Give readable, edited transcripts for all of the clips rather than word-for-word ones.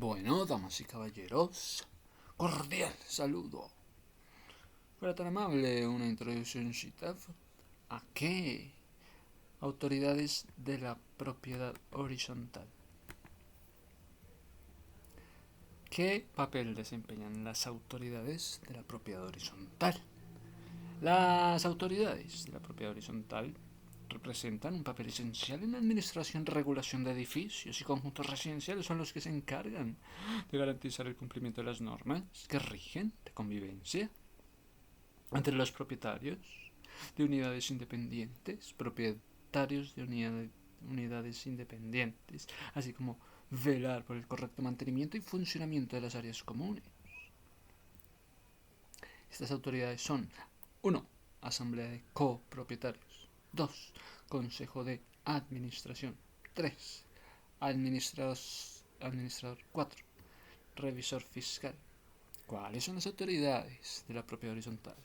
Bueno, damas y caballeros, cordial saludo. Fuera tan amable una introduccióncita. ¿A qué? Autoridades de la propiedad horizontal. ¿Qué papel desempeñan las autoridades de la propiedad horizontal? Las autoridades de la propiedad horizontal representan un papel esencial en la administración y regulación de edificios y conjuntos residenciales. Son los que se encargan de garantizar el cumplimiento de las normas que rigen la convivencia entre los propietarios de unidades independientes, unidades independientes, así como velar por el correcto mantenimiento y funcionamiento de las áreas comunes. Estas autoridades son: 1. Asamblea de copropietarios. 2. Consejo de administración. 3. Administrador. 4. Revisor fiscal. ¿Cuáles son las autoridades de la propiedad horizontal?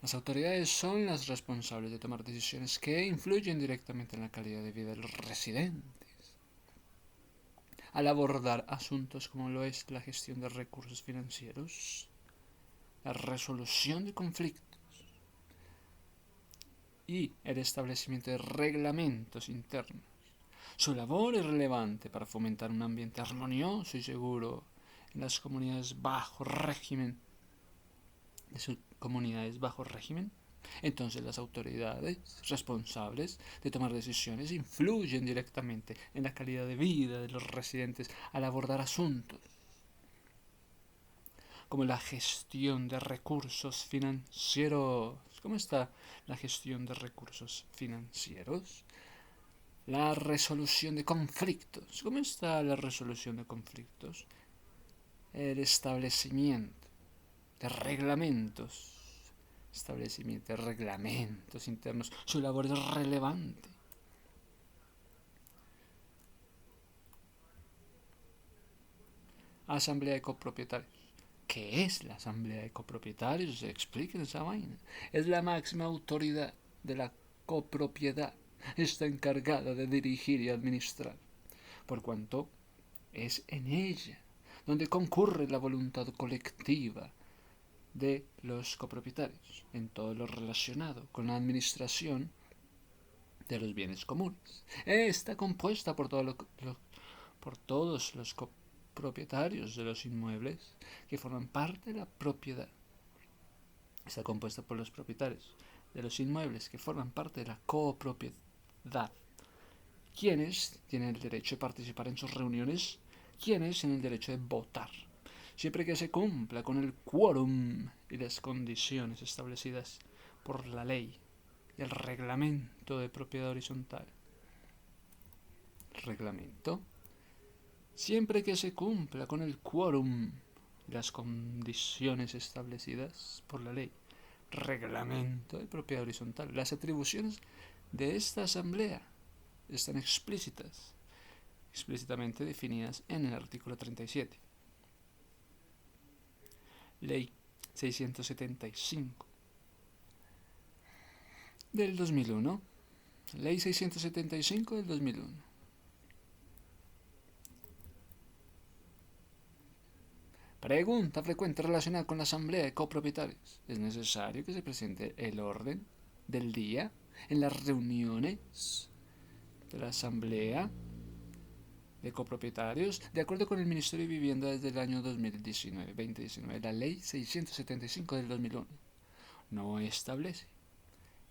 Las autoridades son las responsables de tomar decisiones que influyen directamente en la calidad de vida de los residentes, al abordar asuntos como lo es la gestión de recursos financieros, la resolución de conflictos y el establecimiento de reglamentos internos. Su labor es relevante para fomentar un ambiente armonioso y seguro en las comunidades bajo régimen. Entonces las autoridades responsables de tomar decisiones influyen directamente en la calidad de vida de los residentes al abordar asuntos como la gestión de recursos financieros. ¿Cómo está la gestión de recursos financieros? La resolución de conflictos. ¿Cómo está la resolución de conflictos? El establecimiento de reglamentos internos. Su labor es relevante. Asamblea de copropietarios. ¿Qué es la asamblea de copropietarios? Expliquen esa vaina. Es la máxima autoridad de la copropiedad. Está encargada de dirigir y administrar, por cuanto es en ella donde concurre la voluntad colectiva de los copropietarios en todo lo relacionado con la administración de los bienes comunes. Está compuesta por todos los copropietarios de los inmuebles que forman parte de la propiedad. Está compuesta por los propietarios de los inmuebles que forman parte de la copropiedad, quienes tienen el derecho de participar en sus reuniones, quienes tienen el derecho de votar, siempre que se cumpla con el quórum y las condiciones establecidas por la ley y el reglamento de propiedad horizontal. Reglamento. Siempre que se cumpla con el quórum y las condiciones establecidas por la ley. Reglamento de propiedad horizontal. Las atribuciones de esta asamblea están explícitamente definidas en el artículo 37. Ley 675 del 2001. Ley 675 del 2001. Pregunta frecuente relacionada con la asamblea de copropietarios. ¿Es necesario que se presente el orden del día en las reuniones de la asamblea de copropietarios? De acuerdo con el Ministerio de Vivienda, desde el año 2019, la Ley 675 del 2001 no establece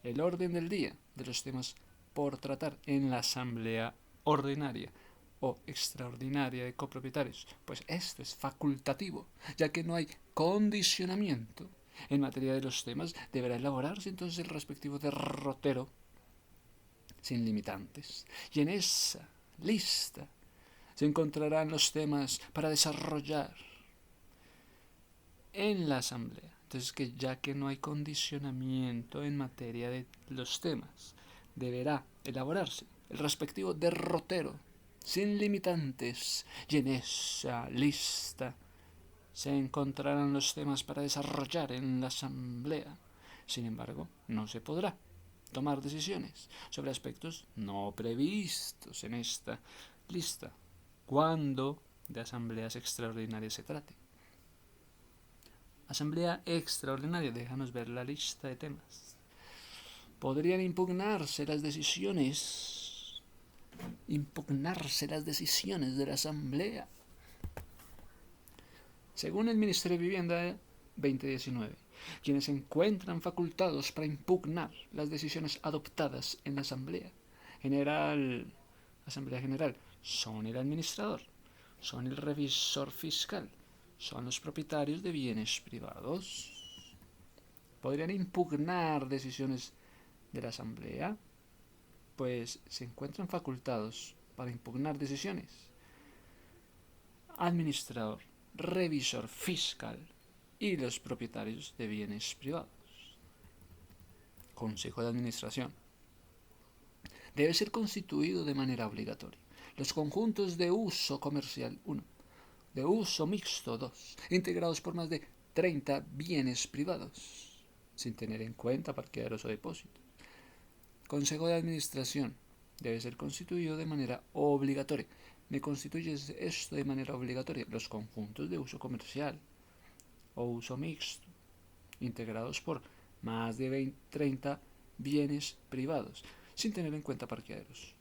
el orden del día de los temas por tratar en la asamblea ordinaria o extraordinaria de copropietarios, pues esto es facultativo, ya que no hay condicionamiento en materia de los temas. Deberá elaborarse entonces el respectivo derrotero sin limitantes, y en esa lista se encontrarán los temas para desarrollar en la asamblea. Entonces, que ya que no hay condicionamiento en materia de los temas, deberá elaborarse el respectivo derrotero sin limitantes, y en esa lista se encontrarán los temas para desarrollar en la asamblea. Sin embargo, no se podrá tomar decisiones sobre aspectos no previstos en esta lista, cuando de asambleas extraordinarias se trate. Asamblea extraordinaria, déjanos ver la lista de temas. Podrían impugnarse las decisiones de la asamblea. Según el Ministerio de Vivienda 2019, quienes se encuentran facultados para impugnar las decisiones adoptadas en la Asamblea General son el administrador, son el revisor fiscal, son los propietarios de bienes privados. ¿Podrían impugnar decisiones de la Asamblea? Pues se encuentran facultados para impugnar decisiones administrador, revisor fiscal y los propietarios de bienes privados. Consejo de Administración. Debe ser constituido de manera obligatoria. Los conjuntos de uso comercial 1, de uso mixto 2, integrados por más de 30 bienes privados, sin tener en cuenta parqueaderos o depósitos. Consejo de Administración. Debe ser constituido de manera obligatoria. ¿Me constituyes esto de manera obligatoria? Los conjuntos de uso comercial o uso mixto, integrados por más de 30 bienes privados, sin tener en cuenta parqueaderos.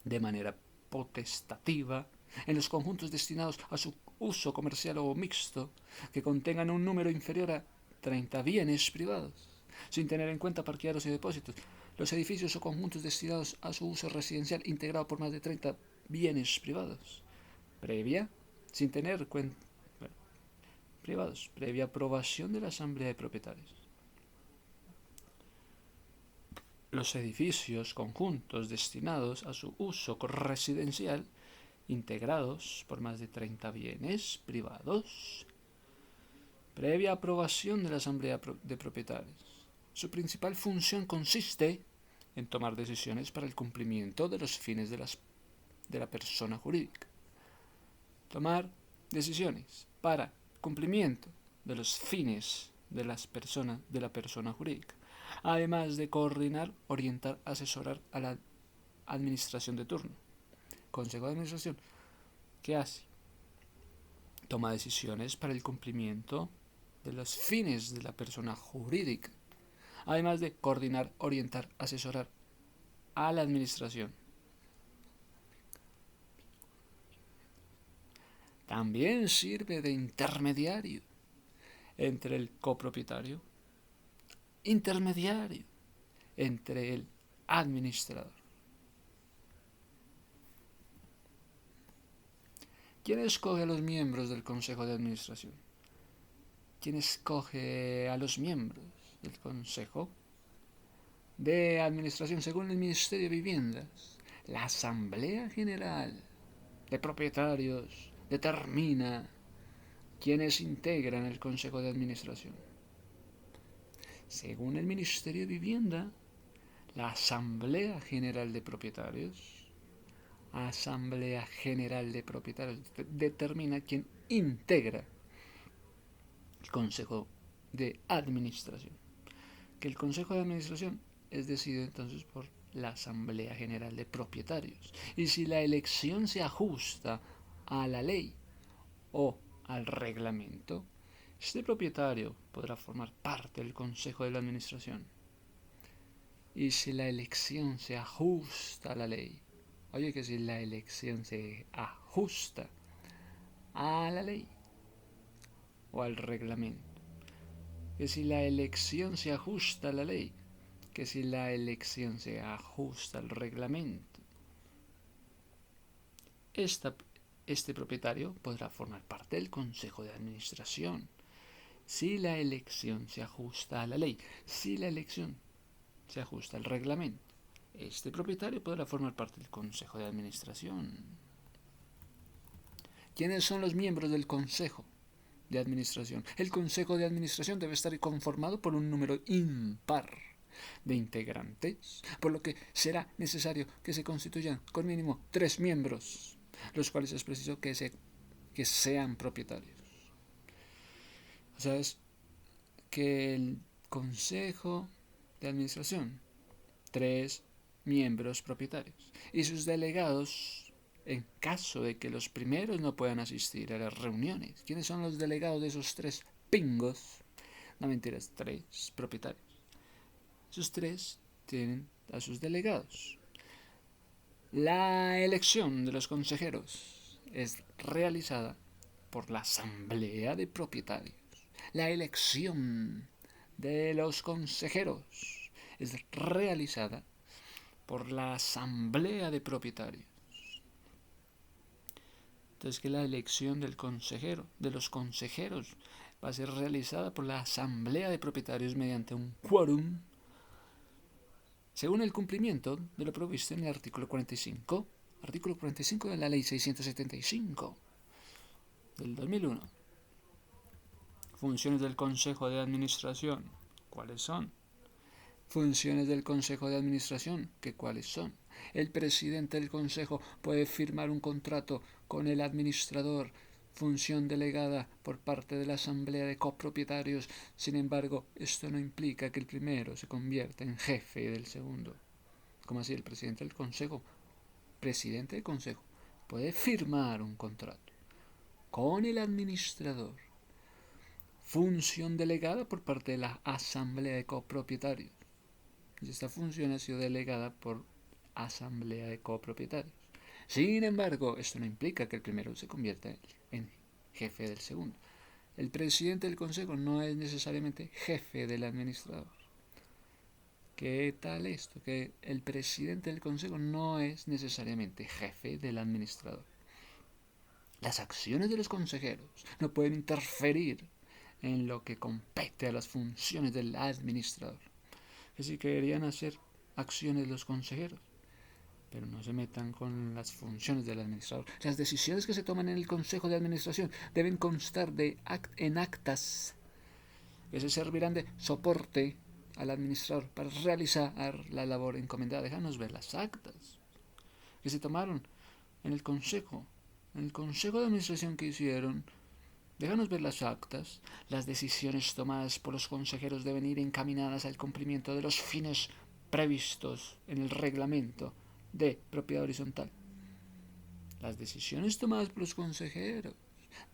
De manera potestativa, en los conjuntos destinados a su uso comercial o mixto, que contengan un número inferior a 30 bienes privados, sin tener en cuenta parqueaderos y depósitos. Los edificios o conjuntos destinados a su uso residencial integrado por más de 30 bienes privados, previa aprobación de la Asamblea de Propietarios. Los edificios, conjuntos destinados a su uso residencial, integrados por más de 30 bienes privados, previa aprobación de la Asamblea de Propietarios. Su principal función consiste en tomar decisiones para el cumplimiento de los fines de la persona jurídica. Tomar decisiones para cumplimiento de los fines de la persona jurídica, además de coordinar, orientar, asesorar a la administración de turno. Consejo de Administración, ¿qué hace? Toma decisiones para el cumplimiento de los fines de la persona jurídica, además de coordinar, orientar, asesorar a la administración. También sirve de intermediario entre el copropietario, intermediario entre el administrador. ¿Quién escoge a los miembros del Consejo de Administración? ¿Quién escoge a los miembros del Consejo de Administración según el Ministerio de Viviendas? La Asamblea General de Propietarios determina quiénes integran el Consejo de Administración. Según el Ministerio de Vivienda, la Asamblea General de Propietarios determina quién integra el Consejo de Administración. Que el Consejo de Administración es decidido entonces por la Asamblea General de Propietarios. Y si la elección se ajusta a la ley o al reglamento, este propietario podrá formar parte del Consejo de la Administración. Y si la elección se ajusta a la ley, que si la elección se ajusta a la ley o al reglamento, que si la elección se ajusta a la ley, que si la elección se ajusta al reglamento, este propietario podrá formar parte del Consejo de Administración. Si la elección se ajusta a la ley, si la elección se ajusta al reglamento, este propietario podrá formar parte del Consejo de Administración. ¿Quiénes son los miembros del Consejo de Administración? El Consejo de Administración debe estar conformado por un número impar de integrantes, por lo que será necesario que se constituyan con mínimo 3 miembros, los cuales es preciso que sean propietarios. O sea, es que el Consejo de Administración, 3 miembros propietarios, y sus delegados en caso de que los primeros no puedan asistir a las reuniones. ¿Quiénes son los delegados de esos tres pingos? No mentiras, tres propietarios. Esos tres tienen a sus delegados. La elección de los consejeros es realizada por la asamblea de propietarios. La elección de los consejeros es realizada por la asamblea de propietarios. Entonces que la elección del consejero, de los consejeros, va a ser realizada por la asamblea de propietarios mediante un quórum, según el cumplimiento de lo previsto en el artículo 45 de la ley 675 del 2001. Funciones del Consejo de Administración. ¿Cuáles son? Funciones del Consejo de Administración. ¿Cuáles son? El presidente del Consejo puede firmar un contrato con el administrador, función delegada por parte de la Asamblea de Copropietarios. Sin embargo, esto no implica que el primero se convierta en jefe del segundo. ¿Cómo así? El presidente del Consejo, puede firmar un contrato con el administrador, función delegada por parte de la Asamblea de Copropietarios. Y esta función ha sido delegada por Asamblea de Copropietarios. Sin embargo, esto no implica que el primero se convierta en jefe del segundo. El presidente del consejo no es necesariamente jefe del administrador. ¿Qué tal esto? Que el presidente del consejo no es necesariamente jefe del administrador. Las acciones de los consejeros no pueden interferir en lo que compete a las funciones del administrador. Que si querían hacer acciones los consejeros, pero no se metan con las funciones del administrador. Las decisiones que se toman en el Consejo de Administración deben constar en actas que se servirán de soporte al administrador para realizar la labor encomendada. Déjanos ver las actas que se tomaron en el Consejo de Administración que hicieron. Déjanos ver las actas. Las decisiones tomadas por los consejeros deben ir encaminadas al cumplimiento de los fines previstos en el reglamento de propiedad horizontal. Las decisiones tomadas por los consejeros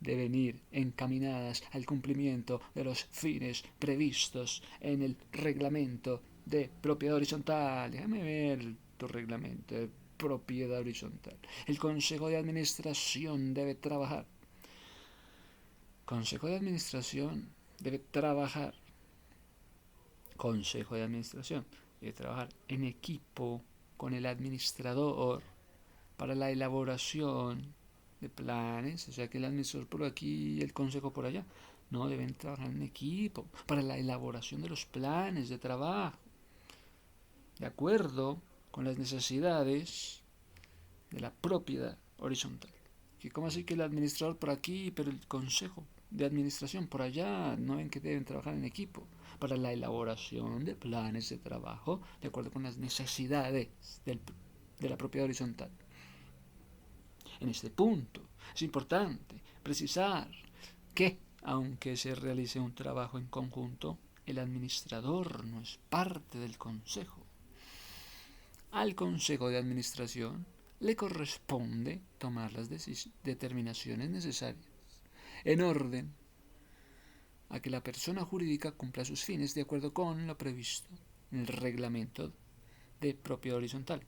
deben ir encaminadas al cumplimiento de los fines previstos en el reglamento de propiedad horizontal. Déjame ver tu reglamento de propiedad horizontal. El Consejo de Administración debe trabajar. Consejo de Administración debe trabajar. Consejo de Administración debe trabajar en equipo con el administrador para la elaboración de planes, o sea que el administrador por aquí y el consejo por allá. No, deben trabajar en equipo para la elaboración de los planes de trabajo, de acuerdo con las necesidades de la propiedad horizontal. Que como así que el administrador por aquí, pero el consejo de administración por allá, no ven que deben trabajar en equipo para la elaboración de planes de trabajo de acuerdo con las necesidades de la propiedad horizontal. En este punto es importante precisar que, aunque se realice un trabajo en conjunto, el administrador no es parte del consejo. Al consejo de administración le corresponde tomar las determinaciones necesarias en orden a que la persona jurídica cumpla sus fines de acuerdo con lo previsto en el reglamento de propiedad horizontal.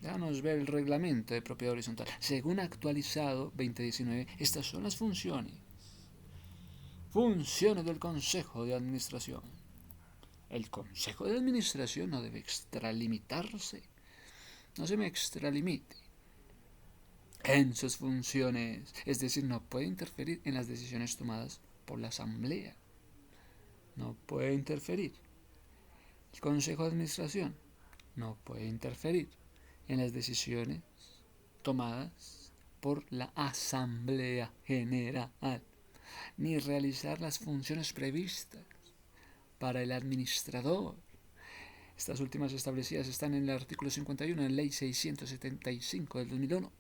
Déjanos ver el reglamento de propiedad horizontal. Según actualizado 2019, estas son las funciones. Funciones del Consejo de Administración. El Consejo de Administración no debe extralimitarse. No se me extralimite en sus funciones. Es decir, no puede interferir en las decisiones tomadas por la Asamblea. No puede interferir. El Consejo de Administración no puede interferir en las decisiones tomadas por la Asamblea General, ni realizar las funciones previstas para el administrador. Estas últimas establecidas están en el artículo 51 de la Ley 675 del 2001.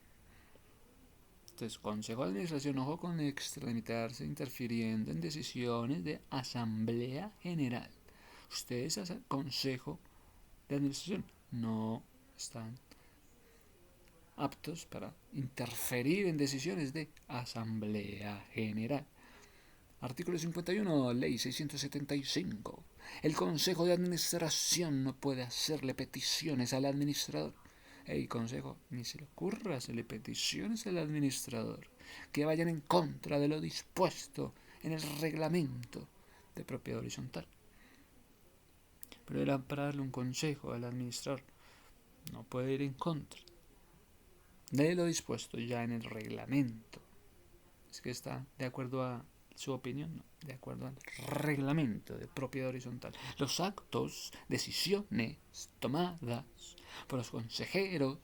Entonces, Consejo de Administración, ojo con extralimitarse interfiriendo en decisiones de Asamblea General. Ustedes, Consejo de Administración, no están aptos para interferir en decisiones de Asamblea General. Artículo 51, Ley 675. El Consejo de Administración no puede hacerle peticiones al administrador. El Consejo, ni se le ocurra hacerle peticiones al administrador que vayan en contra de lo dispuesto en el reglamento de propiedad horizontal. Pero era para darle un consejo al administrador. No puede ir en contra de lo dispuesto ya en el reglamento. Es que está de acuerdo a su opinión, no, de acuerdo al reglamento de propiedad horizontal. Los actos, decisiones tomadas por los consejeros,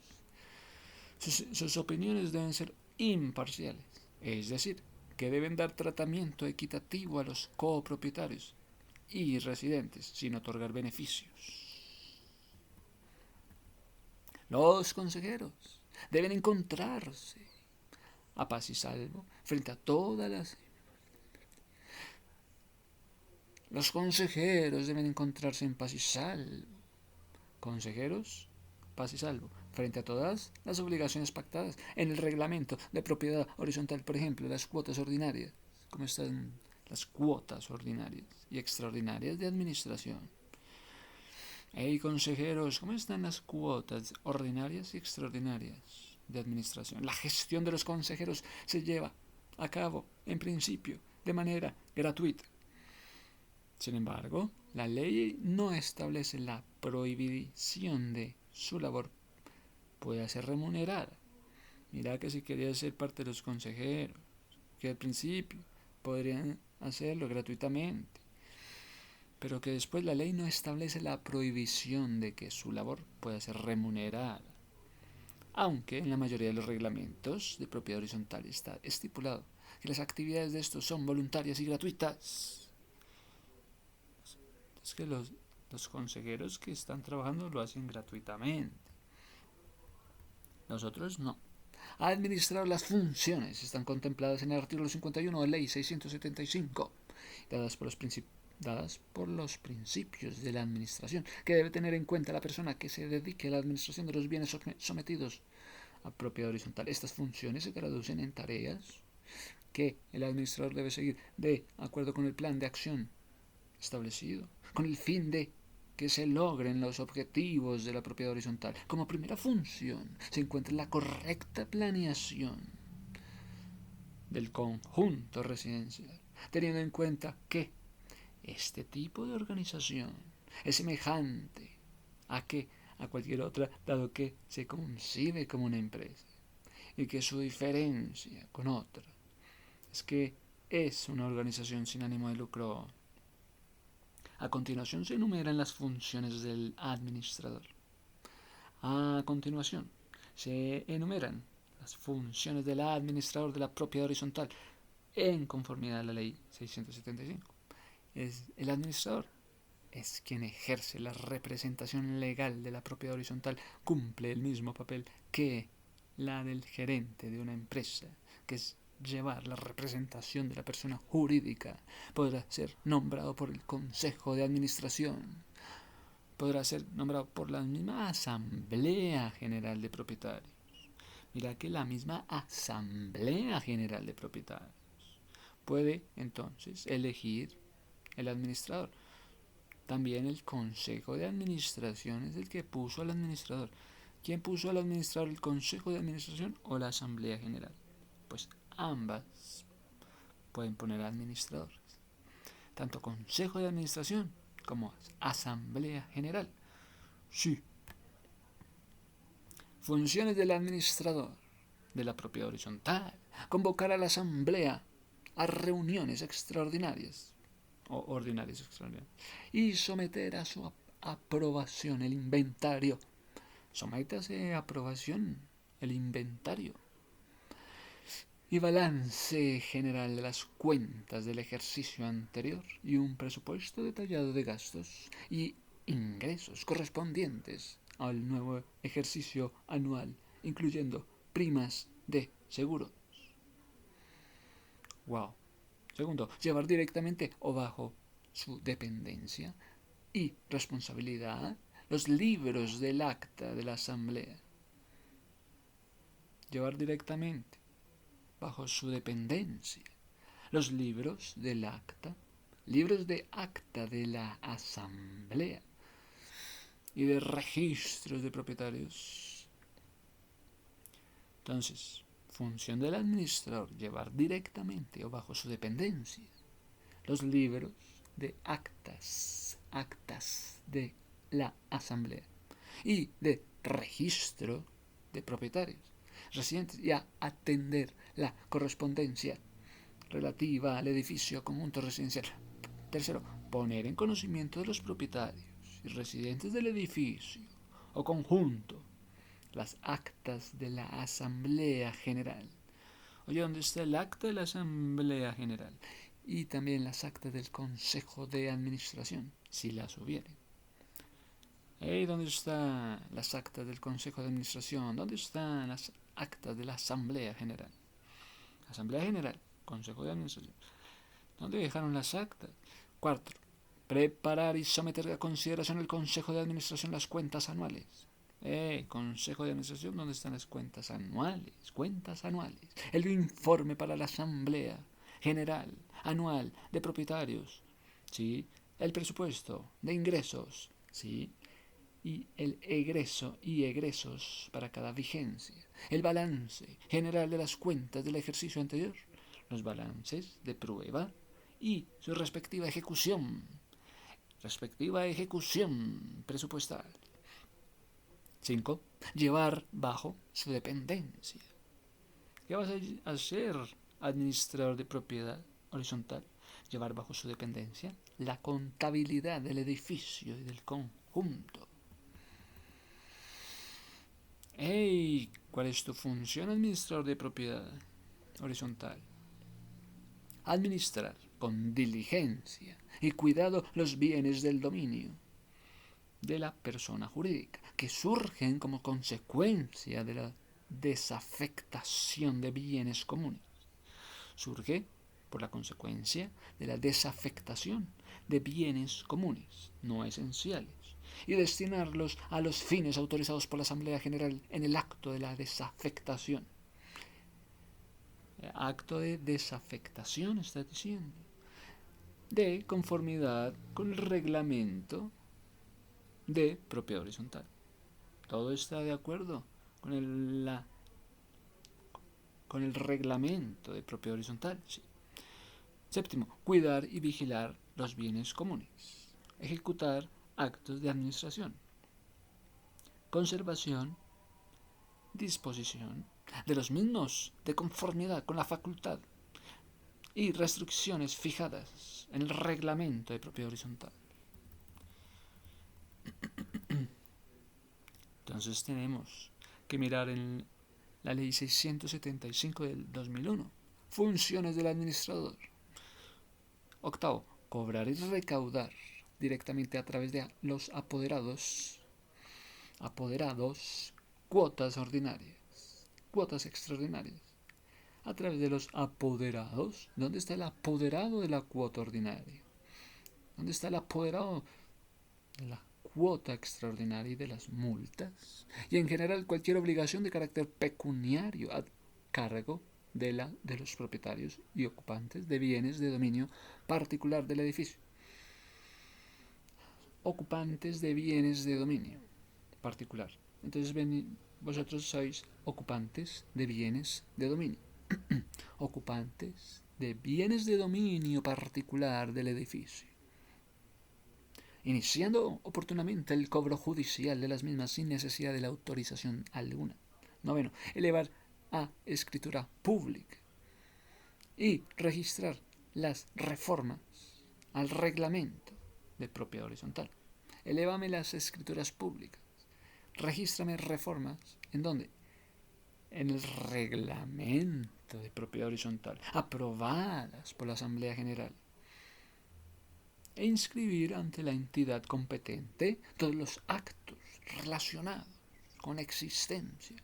sus opiniones deben ser imparciales, es decir, que deben dar tratamiento equitativo a los copropietarios y residentes sin otorgar beneficios. Los consejeros deben encontrarse a paz y salvo frente a todas las... Los consejeros deben encontrarse en paz y salvo. Consejeros, paz y salvo, frente a todas las obligaciones pactadas en el reglamento de propiedad horizontal, por ejemplo, las cuotas ordinarias, como están las cuotas ordinarias y extraordinarias de administración. Hey, consejeros, ¿cómo están las cuotas ordinarias y extraordinarias de administración? La gestión de los consejeros se lleva a cabo, en principio, de manera gratuita. Sin embargo, la ley no establece la prohibición de su labor pueda ser remunerada. Mira que si querías ser parte de los consejeros, que al principio podrían hacerlo gratuitamente, pero que después la ley no establece la prohibición de que su labor pueda ser remunerada. Aunque en la mayoría de los reglamentos de propiedad horizontal está estipulado que las actividades de estos son voluntarias y gratuitas. Es que los consejeros que están trabajando lo hacen gratuitamente. Nosotros no. Administrar las funciones están contempladas en el artículo 51 de Ley 675, dadas por los principios de la administración, que debe tener en cuenta la persona que se dedique a la administración de los bienes sometidos a propiedad horizontal. Estas funciones se traducen en tareas que el administrador debe seguir de acuerdo con el plan de acción establecido, con el fin de que se logren los objetivos de la propiedad horizontal. Como primera función se encuentra la correcta planeación del conjunto residencial, teniendo en cuenta que este tipo de organización es semejante a cualquier otra, dado que se concibe como una empresa y que su diferencia con otra es que es una organización sin ánimo de lucro. A continuación se enumeran las funciones del administrador. A continuación se enumeran las funciones del administrador de la propiedad horizontal en conformidad a la ley 675. El administrador es quien ejerce la representación legal de la propiedad horizontal, cumple el mismo papel que la del gerente de una empresa, que es llevar la representación de la persona jurídica. Podrá ser nombrado por el Consejo de Administración, podrá ser nombrado por la misma Asamblea General de Propietarios. Mira que la misma Asamblea General de Propietarios puede entonces elegir el administrador. También el Consejo de Administración es el que puso al administrador. ¿Quién puso al administrador? ¿El Consejo de Administración o la Asamblea General? Pues ambas pueden poner administradores. Tanto Consejo de Administración como Asamblea General. Sí. Funciones del administrador de la propiedad horizontal. Convocar a la Asamblea a reuniones extraordinarias o ordinarias extraordinarias y someter a su aprobación el inventario. Sométase a aprobación el inventario y balance general de las cuentas del ejercicio anterior y un presupuesto detallado de gastos y ingresos correspondientes al nuevo ejercicio anual, incluyendo primas de seguro. Wow. Segundo, llevar directamente o bajo su dependencia y responsabilidad los libros del acta de la asamblea. llevar directamente bajo su dependencia los libros del acta, libros de acta de la asamblea y de registros de propietarios. Entonces, función del administrador, llevar directamente o bajo su dependencia los libros de actas de la asamblea y de registro de propietarios residentes y a atender la correspondencia relativa al edificio conjunto residencial. Tercero, poner en conocimiento de los propietarios y residentes del edificio o conjunto las actas de la Asamblea General. Oye, ¿dónde está el acta de la Asamblea General? Y también las actas del Consejo de Administración, si las hubiere. ¿Dónde están las actas del Consejo de Administración? ¿Dónde están las actas de la Asamblea General? Asamblea General, Consejo de Administración. ¿Dónde dejaron las actas? Cuarto, preparar y someter a consideración el Consejo de Administración las cuentas anuales. Consejo de Administración, ¿dónde están las cuentas anuales? Cuentas anuales. El informe para la Asamblea General Anual de Propietarios. ¿Sí? El presupuesto de ingresos. ¿Sí? Y el egreso y egresos para cada vigencia. El balance general de las cuentas del ejercicio anterior. Los balances de prueba y su respectiva ejecución presupuestal. 5. Llevar bajo su dependencia. ¿Qué vas a hacer, administrador de propiedad horizontal? Llevar bajo su dependencia la contabilidad del edificio y del conjunto. ¿Cuál es tu función, administrador de propiedad horizontal? Administrar con diligencia y cuidado los bienes del dominio de la persona jurídica, que surgen como consecuencia de la desafectación de bienes comunes. Surge por la consecuencia de la desafectación de bienes comunes no esenciales y destinarlos a los fines autorizados por la Asamblea General en el acto de la desafectación. Acto de desafectación, está diciendo, de conformidad con el reglamento de propiedad horizontal. Todo está de acuerdo con el reglamento de propiedad horizontal. Sí. Séptimo, cuidar y vigilar los bienes comunes. Ejecutar actos de administración. Conservación, disposición de los mismos de conformidad con la facultad y restricciones fijadas en el reglamento de propiedad horizontal. Entonces tenemos que mirar en la Ley 675 del 2001, funciones del administrador. Octavo, cobrar y recaudar directamente a través de los apoderados, cuotas ordinarias, cuotas extraordinarias. A través de los apoderados. ¿Dónde está el apoderado de la cuota ordinaria? ¿Dónde está el apoderado de la cuota extraordinaria y de las multas? Y en general cualquier obligación de carácter pecuniario a cargo de los propietarios y ocupantes de bienes de dominio particular del edificio. Ocupantes de bienes de dominio particular. Entonces vosotros sois ocupantes de bienes de dominio. Ocupantes de bienes de dominio particular del edificio, iniciando oportunamente el cobro judicial de las mismas sin necesidad de la autorización alguna. Noveno, elevar a escritura pública y registrar las reformas al reglamento de propiedad horizontal. Elévame las escrituras públicas. Regístrame reformas. ¿En dónde? En el reglamento de propiedad horizontal, aprobadas por la Asamblea General, e inscribir ante la entidad competente todos los actos relacionados con la existencia,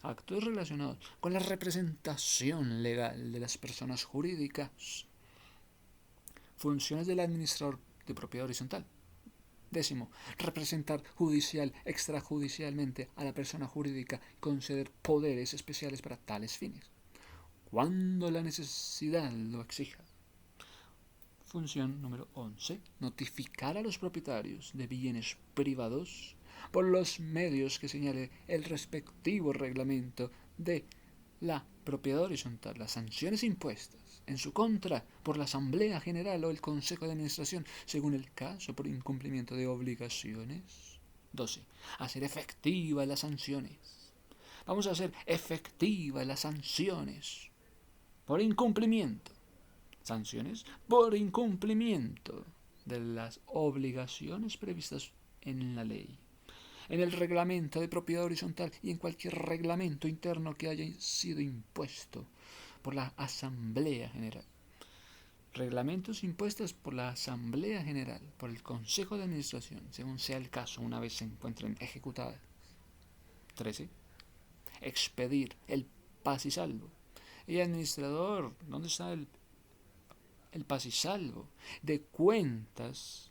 actos relacionados con la representación legal de las personas jurídicas. Funciones del administrador de propiedad horizontal. Décimo, representar judicial, extrajudicialmente a la persona jurídica y conceder poderes especiales para tales fines, cuando la necesidad lo exija. Función número 11. Notificar a los propietarios de bienes privados por los medios que señale el respectivo reglamento de la propiedad horizontal las sanciones impuestas en su contra por la Asamblea General o el Consejo de Administración, según el caso, por incumplimiento de obligaciones. 12. Hacer efectivas las sanciones. Vamos a hacer efectivas las sanciones por incumplimiento. Sanciones por incumplimiento de las obligaciones previstas en la ley, en el reglamento de propiedad horizontal y en cualquier reglamento interno que haya sido impuesto por la Asamblea General. Reglamentos impuestos por la Asamblea General, por el Consejo de Administración, según sea el caso, una vez se encuentren ejecutadas. 13. Expedir el paz y salvo. Y administrador, ¿dónde está el paz y salvo de cuentas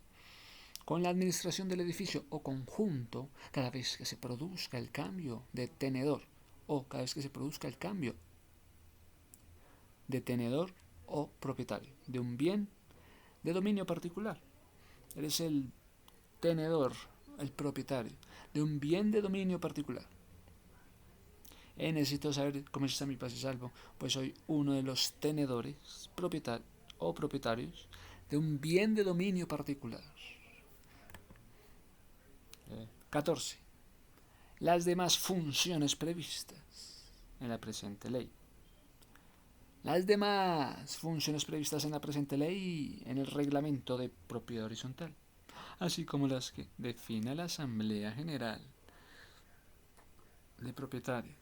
con la administración del edificio o conjunto cada vez que se produzca el cambio de tenedor o cada vez que se produzca el cambio de tenedor o propietario de un bien de dominio particular? Eres el tenedor, el propietario de un bien de dominio particular. Necesito saber cómo está mi paz y salvo, pues soy uno de los tenedores, propietarios de un bien de dominio particular. 14. Las demás funciones previstas en la presente ley. Las demás funciones previstas en la presente ley en el reglamento de propiedad horizontal, así como las que define la Asamblea General de Propietarios.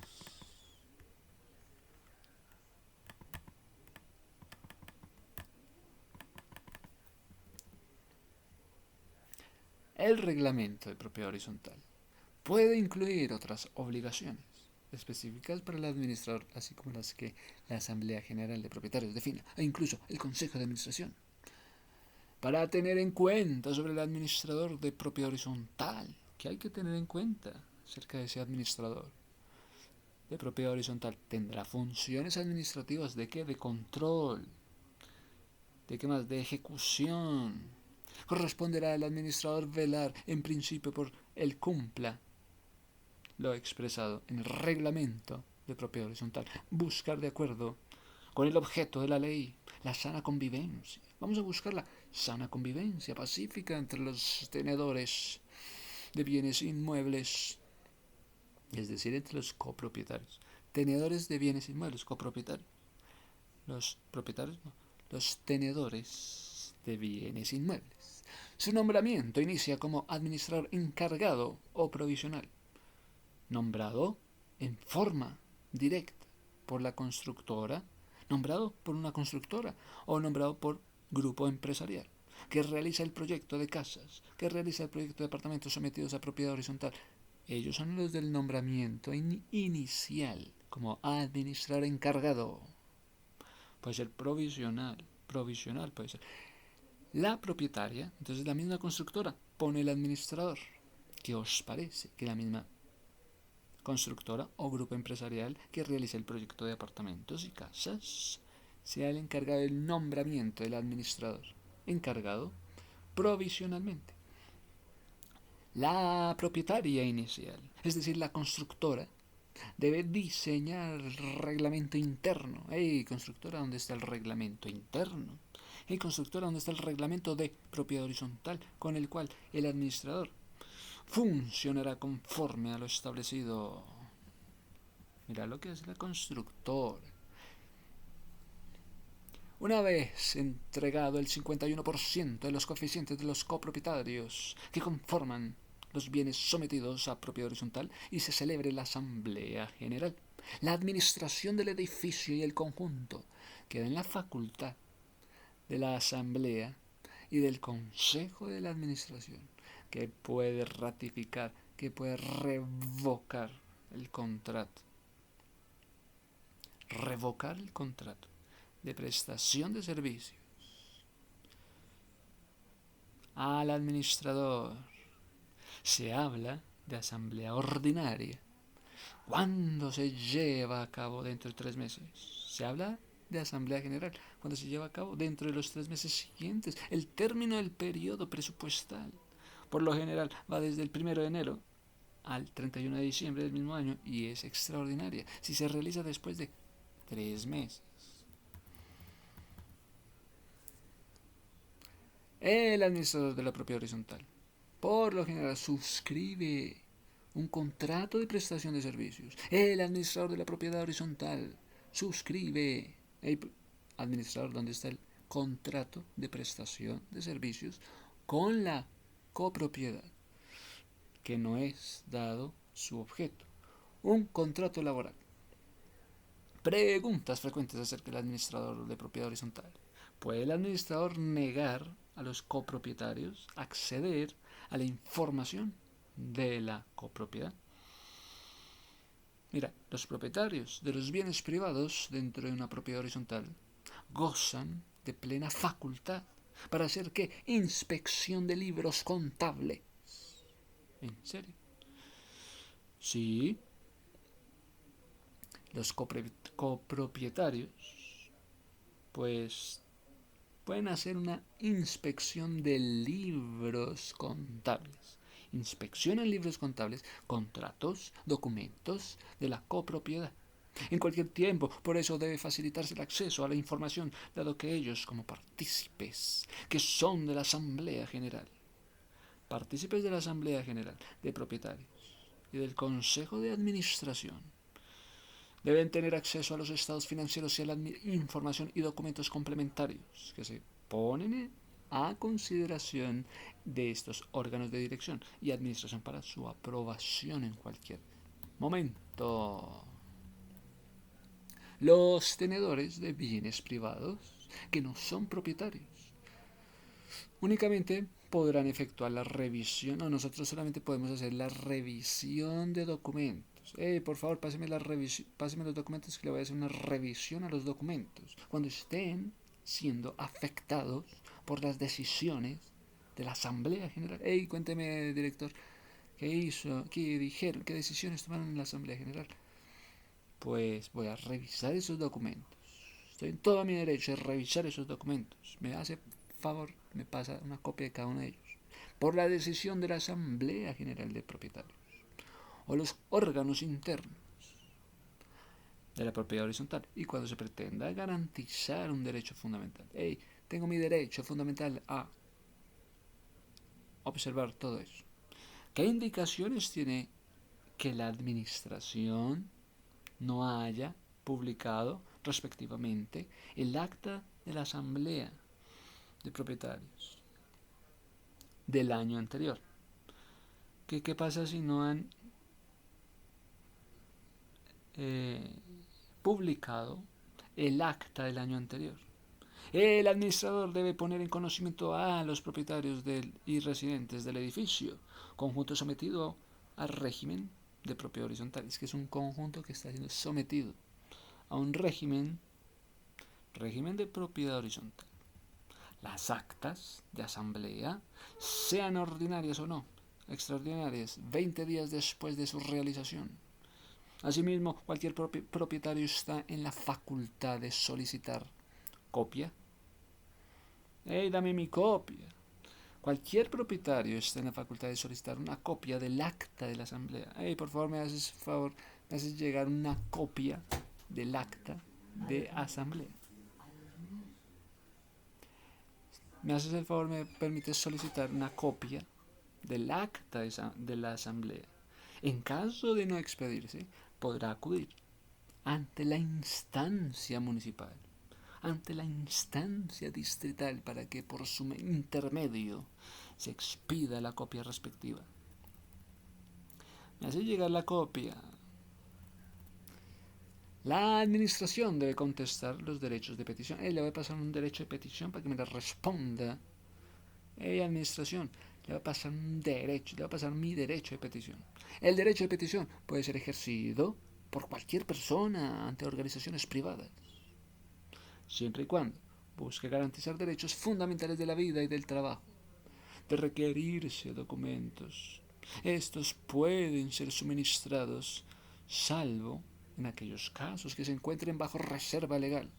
El reglamento de propiedad horizontal puede incluir otras obligaciones específicas para el administrador, así como las que la Asamblea General de Propietarios defina, e incluso el Consejo de Administración, para tener en cuenta sobre el administrador de propiedad horizontal. ¿Qué hay que tener en cuenta acerca de ese administrador de propiedad horizontal? Tendrá funciones administrativas de qué, de control, de qué más, de ejecución. Corresponderá al administrador velar en principio por el cumpla lo expresado en el reglamento de propiedad horizontal, buscar de acuerdo con el objeto de la ley la sana convivencia. Vamos a buscar la sana convivencia pacífica entre los tenedores de bienes inmuebles, es decir, entre los copropietarios. Tenedores de bienes inmuebles, copropietarios. Los propietarios, no, los tenedores de bienes inmuebles. Su nombramiento inicia como administrador encargado o provisional, nombrado en forma directa por la constructora, nombrado por una constructora o nombrado por grupo empresarial, que realiza el proyecto de casas, que realiza el proyecto de apartamentos sometidos a propiedad horizontal. Ellos son los del nombramiento inicial como administrador encargado. Puede ser provisional puede ser. La propietaria, entonces la misma constructora, pone el administrador. ¿Qué os parece? Que la misma constructora o grupo empresarial que realiza el proyecto de apartamentos y casas sea el encargado del nombramiento del administrador encargado provisionalmente. La propietaria inicial, es decir, la constructora, debe diseñar el reglamento interno. ¡Hey, constructora, dónde está el reglamento interno! ¡Hey, constructora, dónde está el reglamento de propiedad horizontal con el cual el administrador funcionará conforme a lo establecido? Mira lo que es la constructora. Una vez entregado el 51% de los coeficientes de los copropietarios que conforman los bienes sometidos a propiedad horizontal y se celebre la Asamblea General, la administración del edificio y el conjunto queda en la facultad de la Asamblea y del Consejo de la Administración, que puede ratificar, que puede revocar el contrato. Revocar el contrato de prestación de servicios al administrador. Se habla de asamblea ordinaria. ¿Cuándo se lleva a cabo dentro de 3 meses? Se habla de asamblea general. Cuando se lleva a cabo dentro de los 3 meses siguientes. El término del periodo presupuestal. Por lo general va desde el 1 de enero al 31 de diciembre del mismo año y es extraordinaria si se realiza después de 3 meses. El administrador de la propiedad horizontal, por lo general, suscribe un contrato de prestación de servicios. El administrador de la propiedad horizontal suscribe. El administrador, ¿dónde está el contrato de prestación de servicios con la copropiedad? Que no es dado su objeto. Un contrato laboral. Preguntas frecuentes acerca del administrador de propiedad horizontal. ¿Puede el administrador negar a los copropietarios acceder a la información de la copropiedad? Mira, los propietarios de los bienes privados dentro de una propiedad horizontal gozan de plena facultad para hacer ¿qué? Inspección de libros contables. ¿En serio? Sí, los copropietarios pues pueden hacer una inspección de libros contables. Inspeccionan libros contables, contratos, documentos de la copropiedad. En cualquier tiempo, por eso debe facilitarse el acceso a la información, dado que ellos, como partícipes, que son de la Asamblea General, partícipes de la Asamblea General de Propietarios y del Consejo de Administración, deben tener acceso a los estados financieros y a la información y documentos complementarios que se ponen a consideración de estos órganos de dirección y administración para su aprobación en cualquier momento. Los tenedores de bienes privados que no son propietarios únicamente podrán efectuar la revisión, o nosotros solamente podemos hacer la revisión de documentos. Por favor, páseme los documentos que le voy a hacer una revisión a los documentos. Cuando estén siendo afectados por las decisiones de la Asamblea General. Cuénteme, director, ¿qué hizo? ¿Qué dijeron? ¿Qué decisiones tomaron en la Asamblea General? Pues voy a revisar esos documentos. Estoy en todo mi derecho de revisar esos documentos. Me hace favor, me pasa una copia de cada uno de ellos. Por la decisión de la Asamblea General de Propietarios o los órganos internos de la propiedad horizontal y cuando se pretenda garantizar un derecho fundamental. Tengo mi derecho fundamental a observar todo eso. ¿Qué indicaciones tiene que la administración no haya publicado respectivamente el acta de la asamblea de propietarios del año anterior? ¿Qué pasa si no han publicado el acta del año anterior? El administrador debe poner en conocimiento a los propietarios y residentes del edificio, conjunto sometido al régimen de propiedad horizontal. Es que es un conjunto que está siendo sometido a un régimen de propiedad horizontal. Las actas de asamblea, sean ordinarias o no, extraordinarias, 20 días después de su realización. Asimismo, cualquier propietario está en la facultad de solicitar copia. Dame mi copia. Cualquier propietario está en la facultad de solicitar una copia del acta de la asamblea. Por favor, me haces llegar una copia del acta de asamblea. Me haces el favor, me permites solicitar una copia del acta de la asamblea. En caso de no expedirse, podrá acudir ante la instancia municipal, ante la instancia distrital, para que por su intermedio se expida la copia respectiva. Me hace llegar la copia. La administración debe contestar los derechos de petición. Le voy a pasar un derecho de petición para que me la responda. Administración, le va a pasar un derecho, le va a pasar mi derecho de petición. El derecho de petición puede ser ejercido por cualquier persona ante organizaciones privadas, siempre y cuando busque garantizar derechos fundamentales de la vida y del trabajo, de requerirse documentos. Estos pueden ser suministrados, salvo en aquellos casos que se encuentren bajo reserva legal.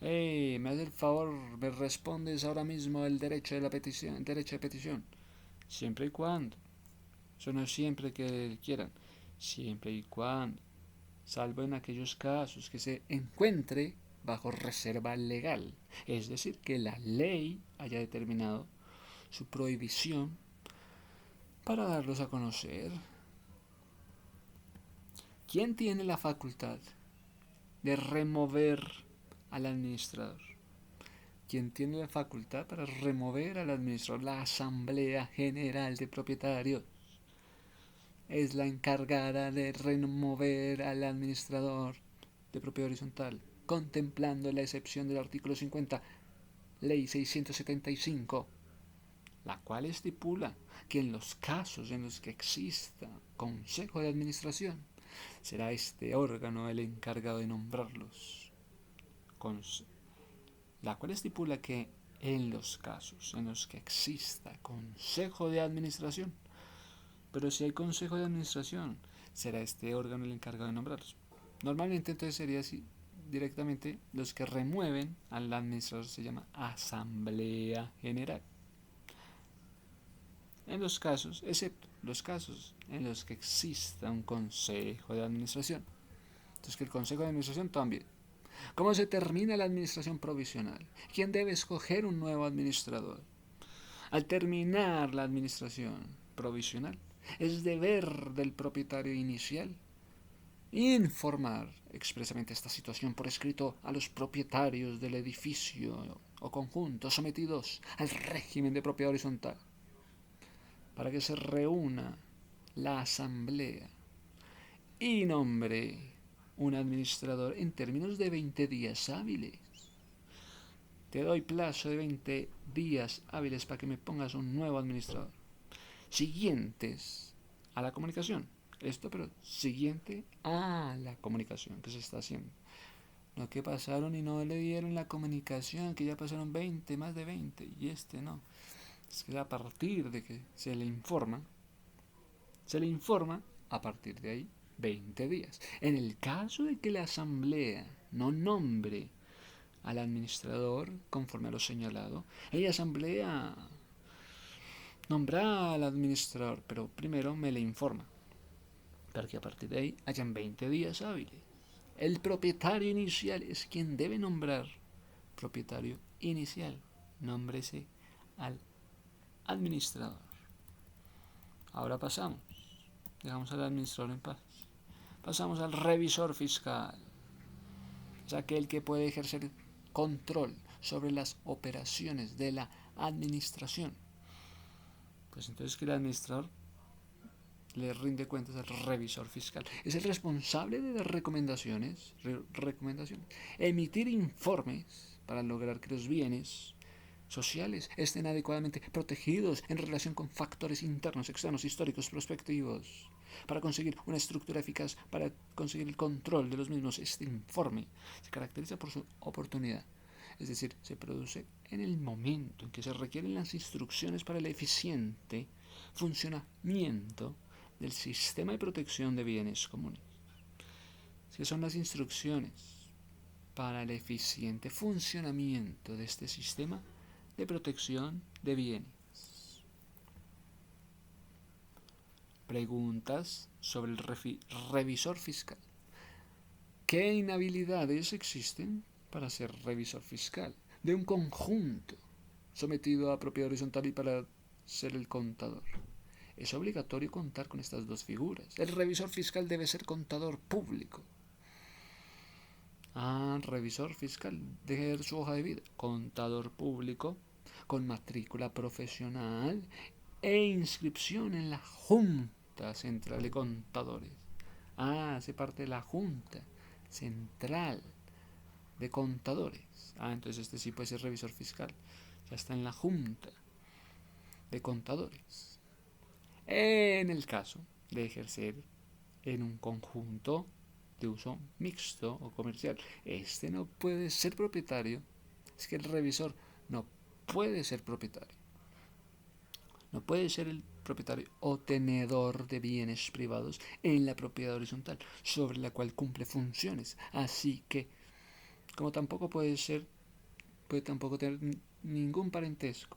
Me haces el favor, me respondes ahora mismo el derecho de la petición, el derecho de petición. Siempre y cuando, eso no es siempre que quieran, siempre y cuando, salvo en aquellos casos que se encuentre bajo reserva legal, es decir, que la ley haya determinado su prohibición para darlos a conocer. ¿Quién tiene la facultad de remover al administrador? ¿Quién tiene la facultad para remover al administrador? La Asamblea General de Propietarios es la encargada de remover al administrador de propiedad horizontal, contemplando la excepción del artículo 50, Ley 675, la cual estipula que en los casos en los que exista Consejo de Administración, será este órgano el encargado de nombrarlos. La cual estipula que en los casos en los que exista Consejo de Administración, pero si hay Consejo de Administración, será este órgano el encargado de nombrarlos. Normalmente entonces sería así, directamente los que remueven al administrador se llama Asamblea General. En los casos, excepto los casos en los que exista un Consejo de Administración. Entonces que el Consejo de Administración también. ¿Cómo se termina la administración provisional? ¿Quién debe escoger un nuevo administrador? Al terminar la administración provisional, es deber del propietario inicial informar expresamente esta situación por escrito a los propietarios del edificio o conjunto sometidos al régimen de propiedad horizontal, para que se reúna la asamblea y nombre un administrador en términos de 20 días hábiles. Te doy plazo de 20 días hábiles para que me pongas un nuevo administrador. Siguientes a la comunicación. Esto, pero siguiente a la comunicación que se está haciendo. No que pasaron y no le dieron la comunicación, que ya pasaron 20, más de 20, y este no. Es que a partir de que se le informa a partir de ahí 20 días. En el caso de que la asamblea no nombre al administrador conforme a lo señalado, la asamblea nombra al administrador, pero primero me le informa, para que a partir de ahí hayan 20 días hábiles. El propietario inicial es quien debe nombrar propietario inicial. Nómbrese al administrador. Ahora dejamos al administrador en paz. Pasamos al revisor fiscal. Es aquel que puede ejercer control sobre las operaciones de la administración. Pues entonces que el administrador le rinde cuentas al revisor fiscal. Es el responsable de las recomendaciones, emitir informes para lograr que los bienes sociales estén adecuadamente protegidos en relación con factores internos, externos, históricos, prospectivos, para conseguir una estructura eficaz, para conseguir el control de los mismos. Este informe se caracteriza por su oportunidad, es decir, se produce en el momento en que se requieren las instrucciones para el eficiente funcionamiento del sistema de protección de bienes comunes. ¿Qué son las instrucciones para el eficiente funcionamiento de este sistema de protección de bienes? Preguntas sobre el revisor fiscal. ¿Qué inhabilidades existen para ser revisor fiscal de un conjunto sometido a propiedad horizontal y para ser el contador? Es obligatorio contar con estas dos figuras. El revisor fiscal debe ser contador público. Revisor fiscal, deje ver su hoja de vida. Contador público con matrícula profesional e inscripción en la Junta Central de Contadores. Hace parte de la Junta Central de Contadores. Entonces este sí puede ser revisor fiscal. Ya está en la Junta de Contadores. En el caso de ejercer en un conjunto de uso mixto o comercial, este no puede ser propietario. Es que el revisor no puede ser propietario. No puede ser el propietario o tenedor de bienes privados en la propiedad horizontal, sobre la cual cumple funciones. Así que, como tampoco puede tampoco tener ningún parentesco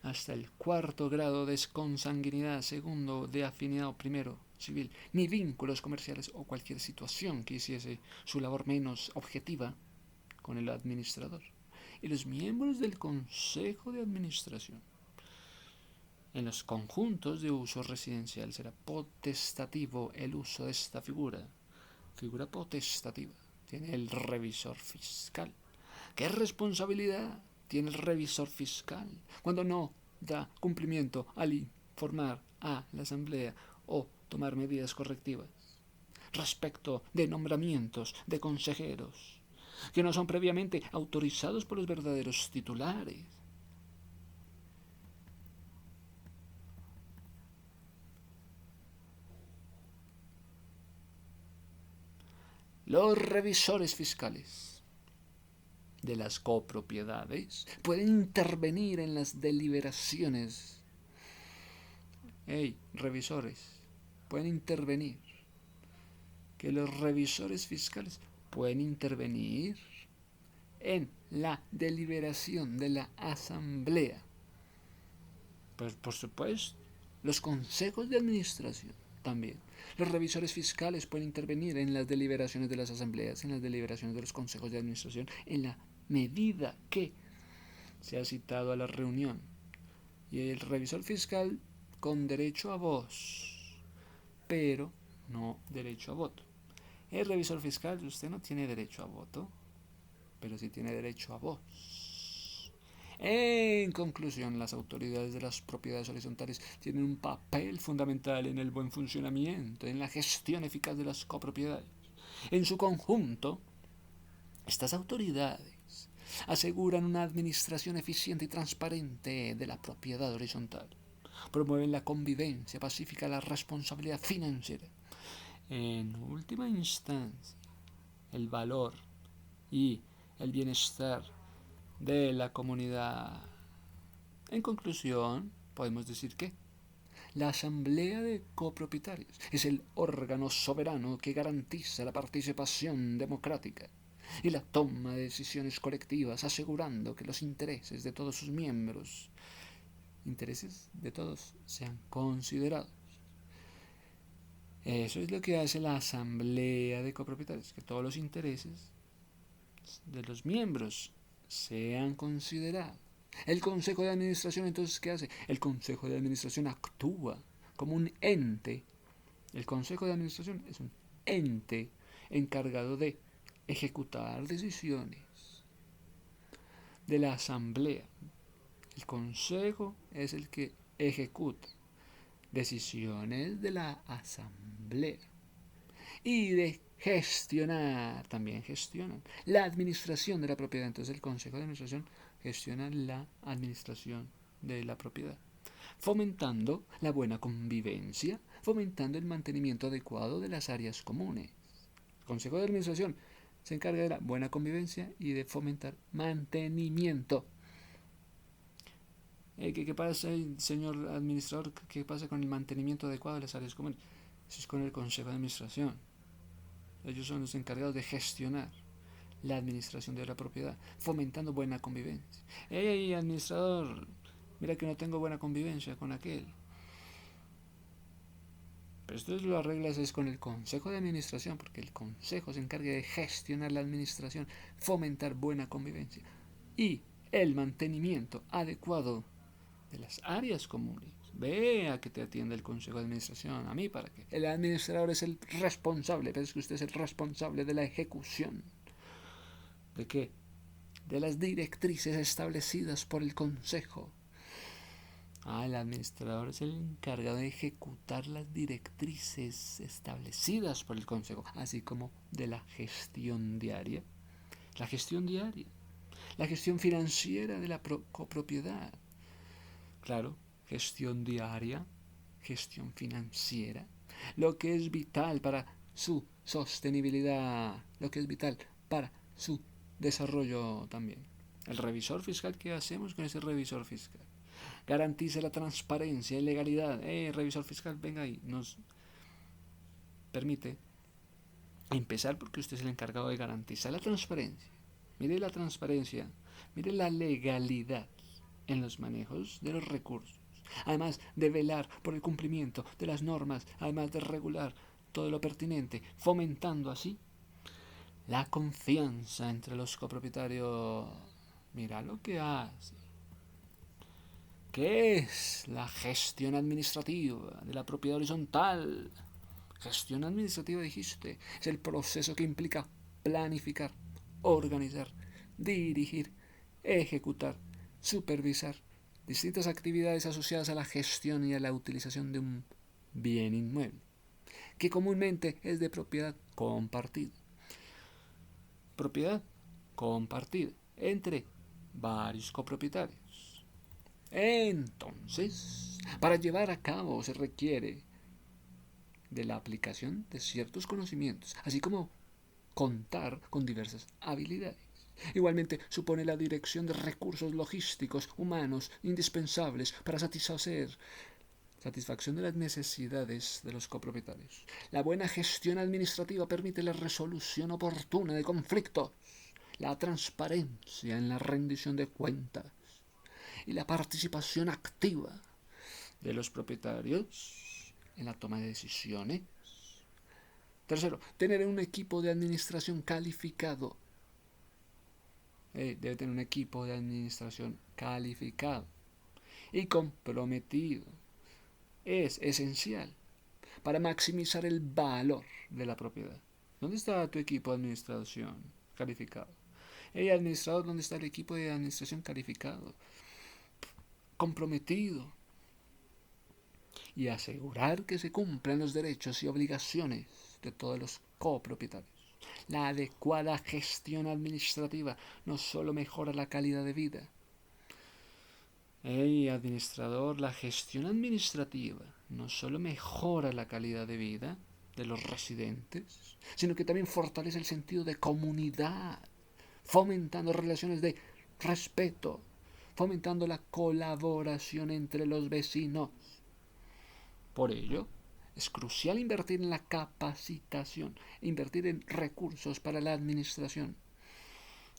hasta el cuarto grado de consanguinidad, segundo de afinidad o primero civil, ni vínculos comerciales o cualquier situación que hiciese su labor menos objetiva con el administrador y los miembros del Consejo de Administración. En los conjuntos de uso residencial será potestativo el uso de esta figura potestativa. Tiene el revisor fiscal. ¿Qué responsabilidad tiene el revisor fiscal cuando no da cumplimiento al informar a la Asamblea o tomar medidas correctivas respecto de nombramientos de consejeros que no son previamente autorizados por los verdaderos titulares? Los revisores fiscales de las copropiedades pueden intervenir en las deliberaciones. Revisores, pueden intervenir. Que los revisores fiscales pueden intervenir en la deliberación de la asamblea. Pues por supuesto, los consejos de administración también. Los revisores fiscales pueden intervenir en las deliberaciones de las asambleas, en las deliberaciones de los consejos de administración, en la medida que se ha citado a la reunión. Y el revisor fiscal con derecho a voz, pero no derecho a voto. El revisor fiscal, usted no tiene derecho a voto, pero sí tiene derecho a voz. En conclusión, las autoridades de las propiedades horizontales tienen un papel fundamental en el buen funcionamiento, en la gestión eficaz de las copropiedades. En su conjunto, estas autoridades aseguran una administración eficiente y transparente de la propiedad horizontal. Promueven la convivencia pacífica, la responsabilidad financiera. En última instancia, el valor y el bienestar de la comunidad. En conclusión, podemos decir que la Asamblea de Copropietarios es el órgano soberano que garantiza la participación democrática y la toma de decisiones colectivas, asegurando que los intereses de todos sus miembros, sean considerados. Eso es lo que hace la Asamblea de Copropietarios, que todos los intereses de los miembros sean considerados. El Consejo de Administración, entonces, ¿qué hace? El Consejo de Administración actúa como un ente. El Consejo de Administración es un ente encargado de ejecutar decisiones de la Asamblea. El Consejo es el que ejecuta decisiones de la Asamblea y de gestionar, también gestionan la administración de la propiedad. Entonces el Consejo de Administración gestiona la administración de la propiedad, fomentando la buena convivencia, fomentando el mantenimiento adecuado de las áreas comunes. El Consejo de Administración se encarga de la buena convivencia y de fomentar mantenimiento. ¿Qué pasa, señor administrador? ¿Qué pasa con el mantenimiento adecuado de las áreas comunes? Eso es con el Consejo de Administración. Ellos son los encargados de gestionar la administración de la propiedad, fomentando buena convivencia. ¡Hey, administrador! Mira que no tengo buena convivencia con aquel. Pero esto lo arreglas es con el Consejo de Administración, porque el Consejo se encarga de gestionar la administración, fomentar buena convivencia y el mantenimiento adecuado de las áreas comunes. Vea que te atiende el Consejo de Administración. ¿A mí para qué? El administrador es el responsable, pero es que usted es el responsable de la ejecución. ¿De qué? De las directrices establecidas por el Consejo. El administrador es el encargado de ejecutar las directrices establecidas por el Consejo, así como de la gestión diaria. La gestión diaria. La gestión financiera de la copropiedad. Claro, gestión diaria, gestión financiera, lo que es vital para su sostenibilidad, lo que es vital para su desarrollo también. El revisor fiscal, ¿qué hacemos con ese revisor fiscal? Garantice la transparencia y legalidad. Revisor fiscal, venga y nos permite empezar porque usted es el encargado de garantizar la transparencia. Mire la transparencia, mire la legalidad en los manejos de los recursos. Además de velar por el cumplimiento de las normas, además de regular todo lo pertinente, fomentando así la confianza entre los copropietarios. Mira lo que hace. ¿Qué es la gestión administrativa de la propiedad horizontal? Gestión administrativa, dijiste, es el proceso que implica planificar, organizar, dirigir, ejecutar, supervisar distintas actividades asociadas a la gestión y a la utilización de un bien inmueble, que comúnmente es de propiedad compartida. Propiedad compartida entre varios copropietarios. Entonces, para llevar a cabo se requiere de la aplicación de ciertos conocimientos, así como contar con diversas habilidades. Igualmente supone la dirección de recursos logísticos humanos indispensables para satisfacción de las necesidades de los copropietarios. La buena gestión administrativa permite la resolución oportuna de conflictos, la transparencia en la rendición de cuentas y la participación activa de los propietarios en la toma de decisiones. Tercero, tener un equipo de administración calificado. Debe tener un equipo de administración calificado y comprometido. Es esencial para maximizar el valor de la propiedad. ¿Dónde está tu equipo de administración calificado? Administrador, ¿dónde está el equipo de administración calificado? Comprometido. Y asegurar que se cumplan los derechos y obligaciones de todos los copropietarios. La adecuada gestión administrativa no solo mejora la calidad de vida. Administrador, la gestión administrativa no solo mejora la calidad de vida de los residentes, sino que también fortalece el sentido de comunidad, fomentando relaciones de respeto, fomentando la colaboración entre los vecinos. Por ello, es crucial invertir en la capacitación, invertir en recursos para la administración,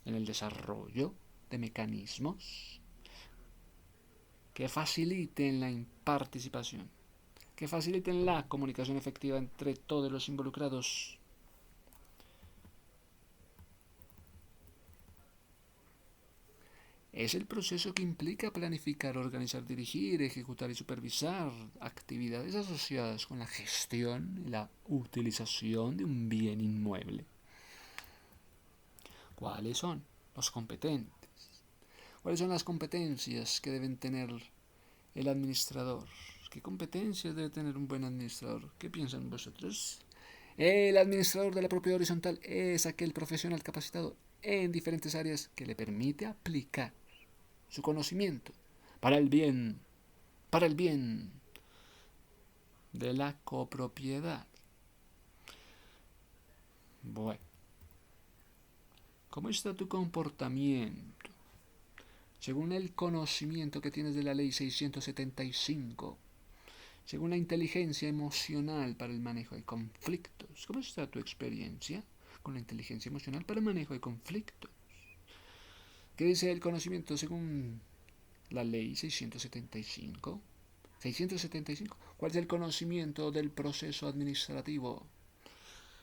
en el desarrollo de mecanismos que faciliten la participación, que faciliten la comunicación efectiva entre todos los involucrados. Es el proceso que implica planificar, organizar, dirigir, ejecutar y supervisar actividades asociadas con la gestión y la utilización de un bien inmueble. ¿Cuáles son los competentes? ¿Cuáles son las competencias que deben tener el administrador? ¿Qué competencias debe tener un buen administrador? ¿Qué piensan vosotros? El administrador de la propiedad horizontal es aquel profesional capacitado en diferentes áreas que le permite aplicar su conocimiento para el bien de la copropiedad. Bueno, ¿cómo está tu comportamiento? Según el conocimiento que tienes de la ley 675, según la inteligencia emocional para el manejo de conflictos, ¿cómo está tu experiencia con la inteligencia emocional para el manejo de conflictos? ¿Qué dice el conocimiento según la ley 675? 675. ¿Cuál es el conocimiento del proceso administrativo?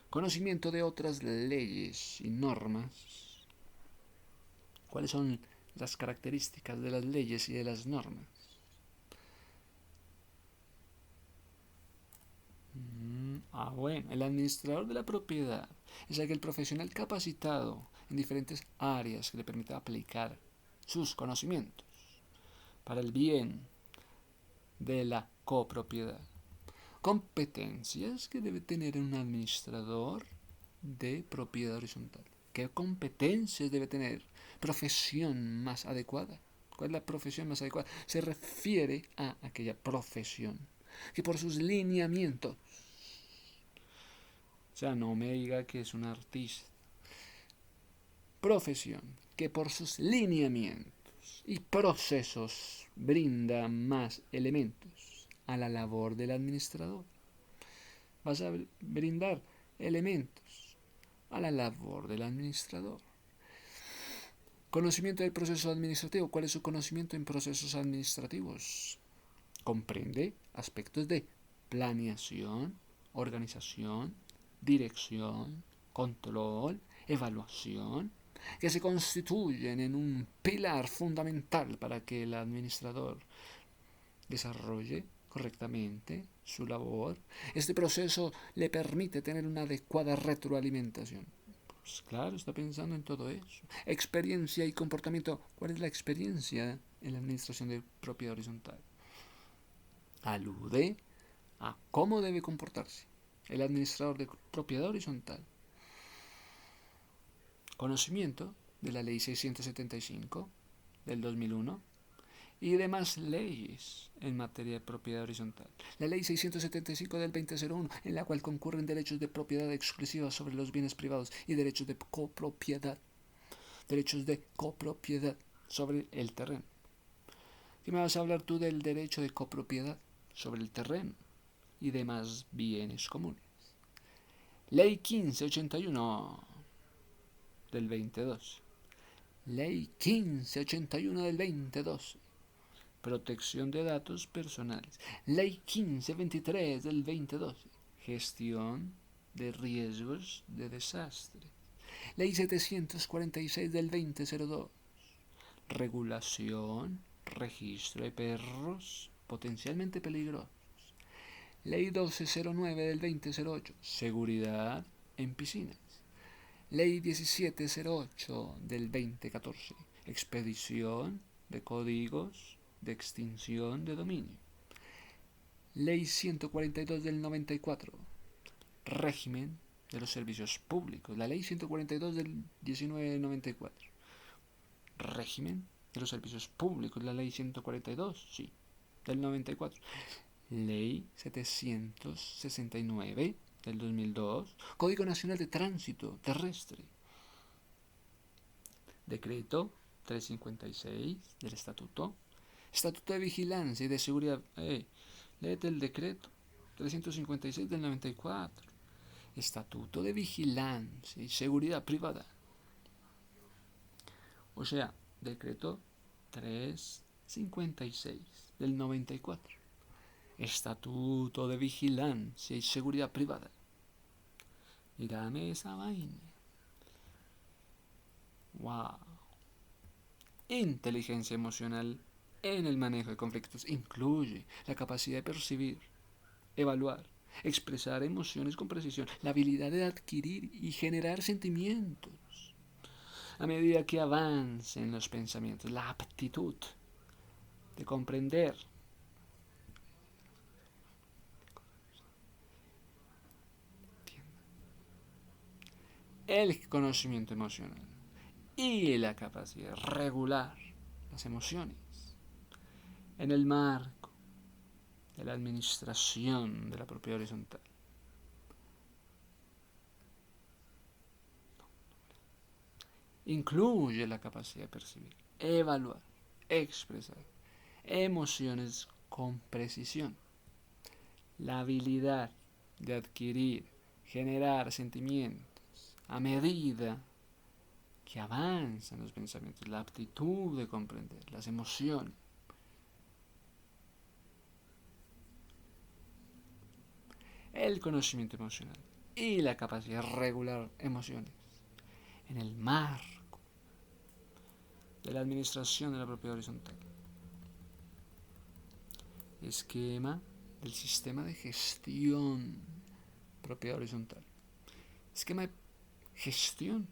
Conocimiento de otras leyes y normas. ¿Cuáles son las características de las leyes y de las normas? Bueno, el administrador de la propiedad es aquel profesional capacitado en diferentes áreas que le permita aplicar sus conocimientos para el bien de la copropiedad. Competencias que debe tener un administrador de propiedad horizontal. ¿Qué competencias debe tener? Profesión más adecuada. ¿Cuál es la profesión más adecuada? Se refiere a aquella profesión que por sus lineamientos, o sea, no me diga que es un artista, profesión que por sus lineamientos y procesos brinda más elementos a la labor del administrador. Vas a brindar elementos a la labor del administrador. Conocimiento del proceso administrativo. ¿Cuál es su conocimiento en procesos administrativos? Comprende aspectos de planeación, organización, dirección, control, evaluación, que se constituyen en un pilar fundamental para que el administrador desarrolle correctamente su labor. Este proceso le permite tener una adecuada retroalimentación. Pues claro, está pensando en todo eso. Experiencia y comportamiento. ¿Cuál es la experiencia en la administración de propiedad horizontal? Alude a cómo debe comportarse el administrador de propiedad horizontal. Conocimiento de la Ley 675 del 2001 y demás leyes en materia de propiedad horizontal. La Ley 675 del 2001, en la cual concurren derechos de propiedad exclusiva sobre los bienes privados y derechos de copropiedad. Derechos de copropiedad sobre el terreno. ¿Qué me vas a hablar tú del derecho de copropiedad sobre el terreno y demás bienes comunes? Ley 1581 del 2012. Ley 1581 del 2012. Protección de datos personales. Ley 1523 del 2012. Gestión de riesgos de desastre. Ley 746 del 2002. Regulación, registro de perros potencialmente peligrosos. Ley 1209 del 2008. Seguridad en piscinas. Ley 1708 del 2014. Expedición de códigos de extinción de dominio. Ley 142 del 94. Régimen de los servicios públicos. La Ley 142 del 1994. Régimen de los servicios públicos. La Ley 142, sí, del 94. Ley 769 del 2002. Código Nacional de Tránsito Terrestre. Decreto 356 del Estatuto. Estatuto de Vigilancia y de Seguridad. Léete el decreto 356 del 94. Estatuto de Vigilancia y Seguridad Privada. O sea, decreto 356 del 94. Estatuto de Vigilancia y Seguridad Privada. Mírame esa vaina. Wow. Inteligencia emocional en el manejo de conflictos incluye la capacidad de percibir, evaluar, expresar emociones con precisión, la habilidad de adquirir y generar sentimientos a medida que avancen los pensamientos, la aptitud de comprender. El conocimiento emocional y la capacidad de regular las emociones en el marco de la administración de la propiedad horizontal. Incluye la capacidad de percibir, evaluar, expresar emociones con precisión, la habilidad de adquirir, generar sentimientos a medida que avanzan los pensamientos, la aptitud de comprender las emociones. El conocimiento emocional y la capacidad de regular emociones en el marco de la administración de la propiedad horizontal. Esquema del sistema de gestión propiedad horizontal. Esquema de gestión.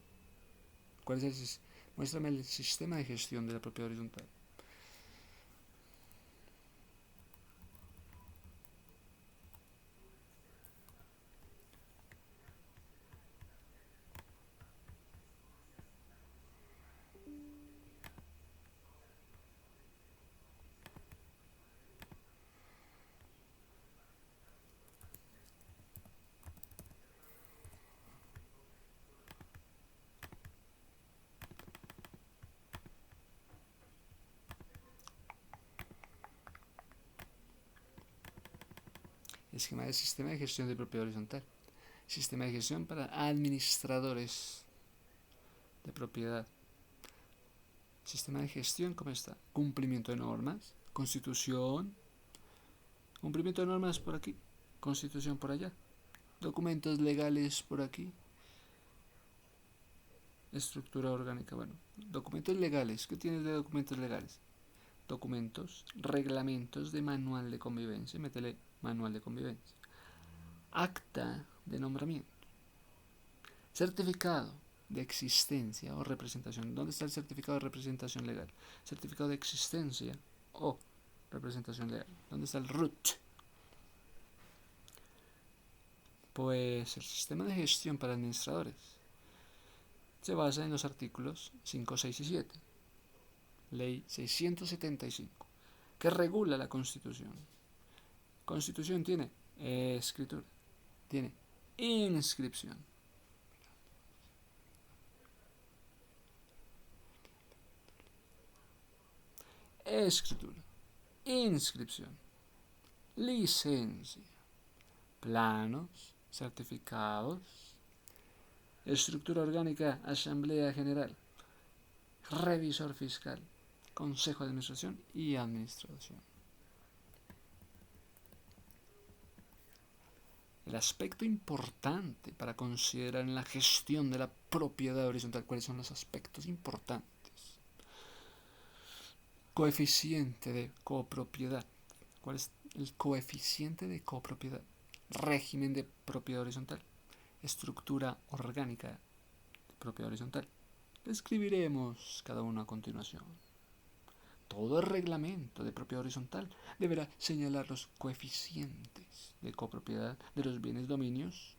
¿Cuál es el? Muéstrame el sistema de gestión de la propiedad horizontal. Esquema de sistema de gestión de propiedad horizontal. Sistema de gestión para administradores de propiedad. Sistema de gestión, ¿cómo está? Cumplimiento de normas, constitución, cumplimiento de normas por aquí, constitución por allá, documentos legales por aquí, estructura orgánica, bueno, documentos legales, ¿qué tienes de documentos legales? Documentos, reglamentos de manual de convivencia, métele manual de convivencia, acta de nombramiento, certificado de existencia o representación. ¿Dónde está el certificado de representación legal? Certificado de existencia o representación legal. ¿Dónde está el RUT? Pues el sistema de gestión para administradores se basa en los artículos 5, 6 y 7. Ley 675, que regula la Constitución. Constitución tiene escritura, tiene inscripción. Escritura, inscripción, licencia, planos, certificados, estructura orgánica, asamblea general, revisor fiscal, consejo de administración y administración. El aspecto importante para considerar en la gestión de la propiedad horizontal, ¿cuáles son los aspectos importantes? Coeficiente de copropiedad. ¿Cuál es el coeficiente de copropiedad? Régimen de propiedad horizontal. Estructura orgánica de propiedad horizontal. Describiremos cada uno a continuación. Todo reglamento de propiedad horizontal deberá señalar los coeficientes de copropiedad de los bienes dominios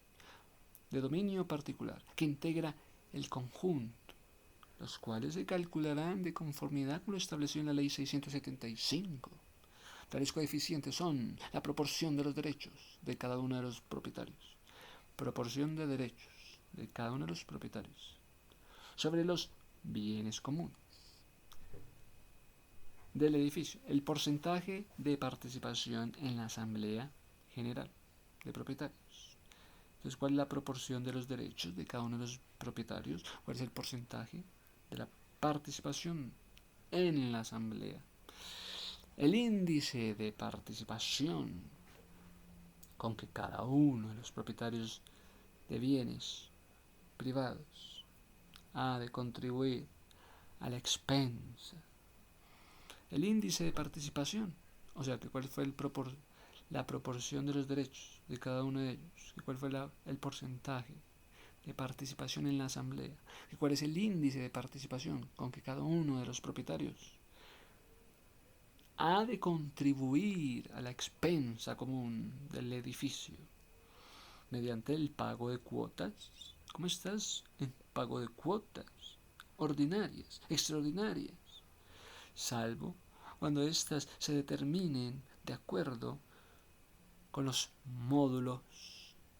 de dominio particular que integra el conjunto, los cuales se calcularán de conformidad con lo establecido en la Ley 675. Tales coeficientes son la proporción de los derechos de cada uno de los propietarios, proporción de derechos de cada uno de los propietarios sobre los bienes comunes del edificio, el porcentaje de participación en la asamblea general de propietarios. Entonces, ¿cuál es la proporción de los derechos de cada uno de los propietarios? ¿Cuál es el porcentaje de la participación en la asamblea? El índice de participación con que cada uno de los propietarios de bienes privados ha de contribuir a la expensa. El índice de participación, o sea, que cuál fue la proporción de los derechos de cada uno de ellos, que cuál fue el porcentaje de participación en la asamblea, que cuál es el índice de participación con que cada uno de los propietarios ha de contribuir a la expensa común del edificio mediante el pago de cuotas. ¿Cómo estás? En pago de cuotas ordinarias, extraordinarias, salvo cuando éstas se determinen de acuerdo con los módulos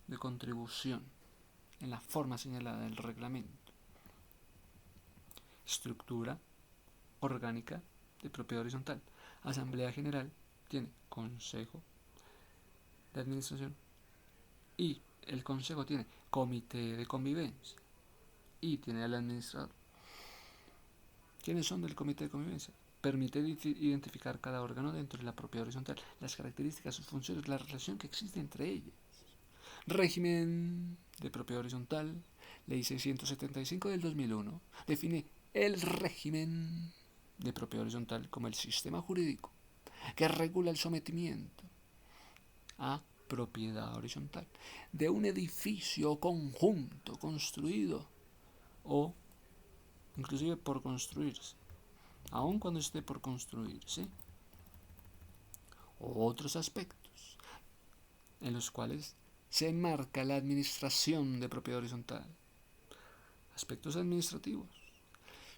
de contribución en la forma señalada del reglamento. Estructura orgánica de propiedad horizontal. Asamblea General tiene Consejo de Administración y el Consejo tiene Comité de Convivencia y tiene al administrador. ¿Quiénes son del Comité de Convivencia? Permite identificar cada órgano dentro de la propiedad horizontal, las características, sus funciones, la relación que existe entre ellas. Régimen de propiedad horizontal, Ley 675 del 2001, define el régimen de propiedad horizontal como el sistema jurídico que regula el sometimiento a propiedad horizontal de un edificio o conjunto construido o inclusive por construirse, aun cuando esté por construirse, o otros aspectos en los cuales se enmarca la administración de propiedad horizontal. Aspectos administrativos.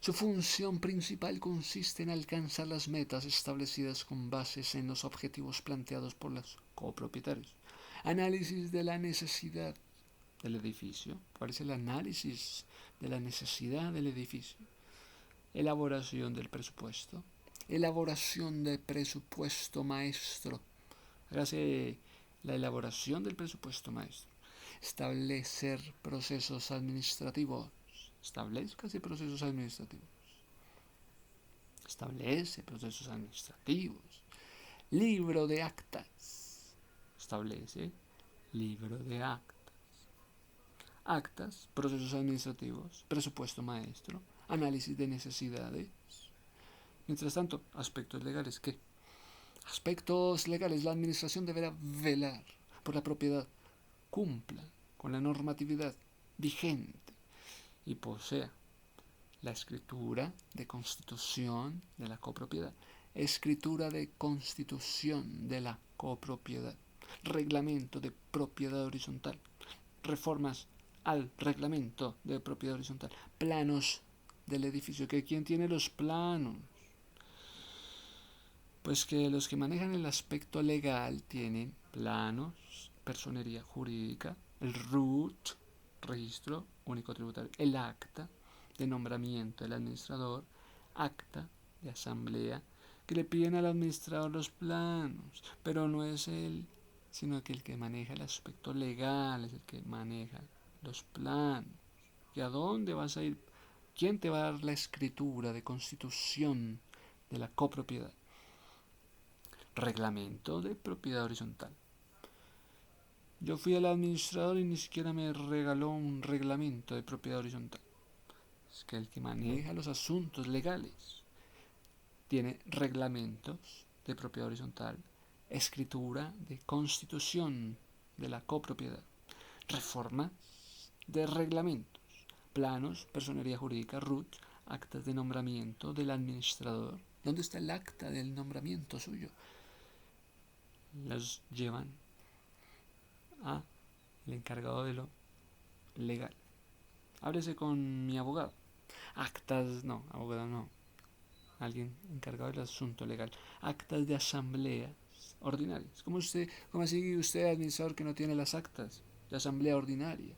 Su función principal consiste en alcanzar las metas establecidas con bases en los objetivos planteados por los copropietarios. Análisis de la necesidad del edificio. ¿Cuál es el análisis de la necesidad del edificio? Elaboración del presupuesto. Elaboración de presupuesto maestro. Hágase la elaboración del presupuesto maestro, establecer procesos administrativos, establezcase procesos administrativos, establece procesos administrativos, libro de actas, establece libro de actas, procesos administrativos, presupuesto maestro, análisis de necesidades. Mientras tanto, aspectos legales, ¿qué? Aspectos legales, la administración deberá velar por la propiedad, cumpla con la normatividad vigente y posea la escritura de constitución de la copropiedad, escritura de constitución de la copropiedad, reglamento de propiedad horizontal, reformas al reglamento de propiedad horizontal, planos del edificio. ¿Que quién tiene los planos? Pues que los que manejan el aspecto legal tienen planos, personería jurídica, el RUT, registro único tributario, el acta de nombramiento del administrador, acta de asamblea, que le piden al administrador los planos, pero no es él, sino que el que maneja el aspecto legal es el que maneja los planos. ¿Y a dónde vas a ir? ¿Quién te va a dar la escritura de constitución de la copropiedad? Reglamento de propiedad horizontal. Yo fui al administrador y ni siquiera me regaló un reglamento de propiedad horizontal. Es que el que maneja los asuntos legales tiene reglamentos de propiedad horizontal, escritura de constitución de la copropiedad, reformas de reglamentos, planos, personería jurídica, RUT, actas de nombramiento del administrador. ¿Dónde está el acta del nombramiento suyo? Los llevan a el encargado de lo legal. Háblese con mi abogado. Actas, no, abogado no. Alguien encargado del asunto legal. Actas de asambleas ordinarias. ¿Cómo así usted, administrador, que no tiene las actas de asamblea ordinaria?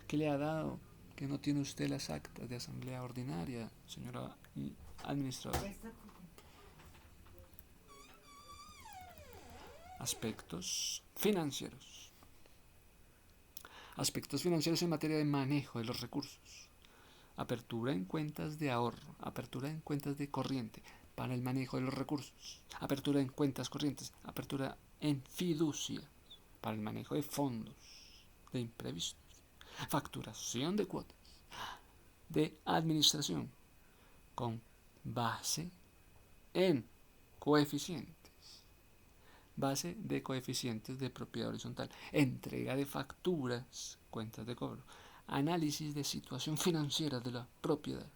¿Qué le ha dado que no tiene usted las actas de asamblea ordinaria, señora administradora? Aspectos financieros. Aspectos financieros en materia de manejo de los recursos. Apertura en cuentas de ahorro, apertura en cuentas de corriente para el manejo de los recursos, apertura en cuentas corrientes, apertura en fiducia para el manejo de fondos de imprevistos, facturación de cuotas, de administración con base en coeficientes, base de coeficientes de propiedad horizontal, entrega de facturas, cuentas de cobro, análisis de situación financiera de la propiedad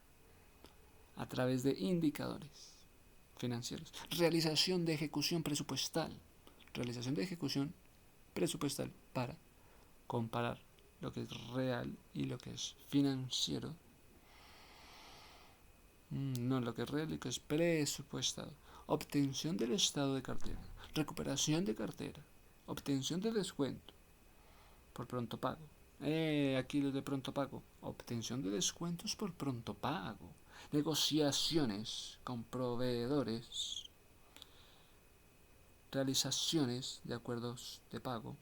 a través de indicadores financieros, realización de ejecución presupuestal para comparar lo que es real y lo que es financiero, no lo que es real y lo que es presupuestado, obtención del estado de cartera, recuperación de cartera, obtención de descuento por pronto pago. Aquí los de pronto pago. Obtención de descuentos por pronto pago. Negociaciones con proveedores. Realizaciones de acuerdos de pago.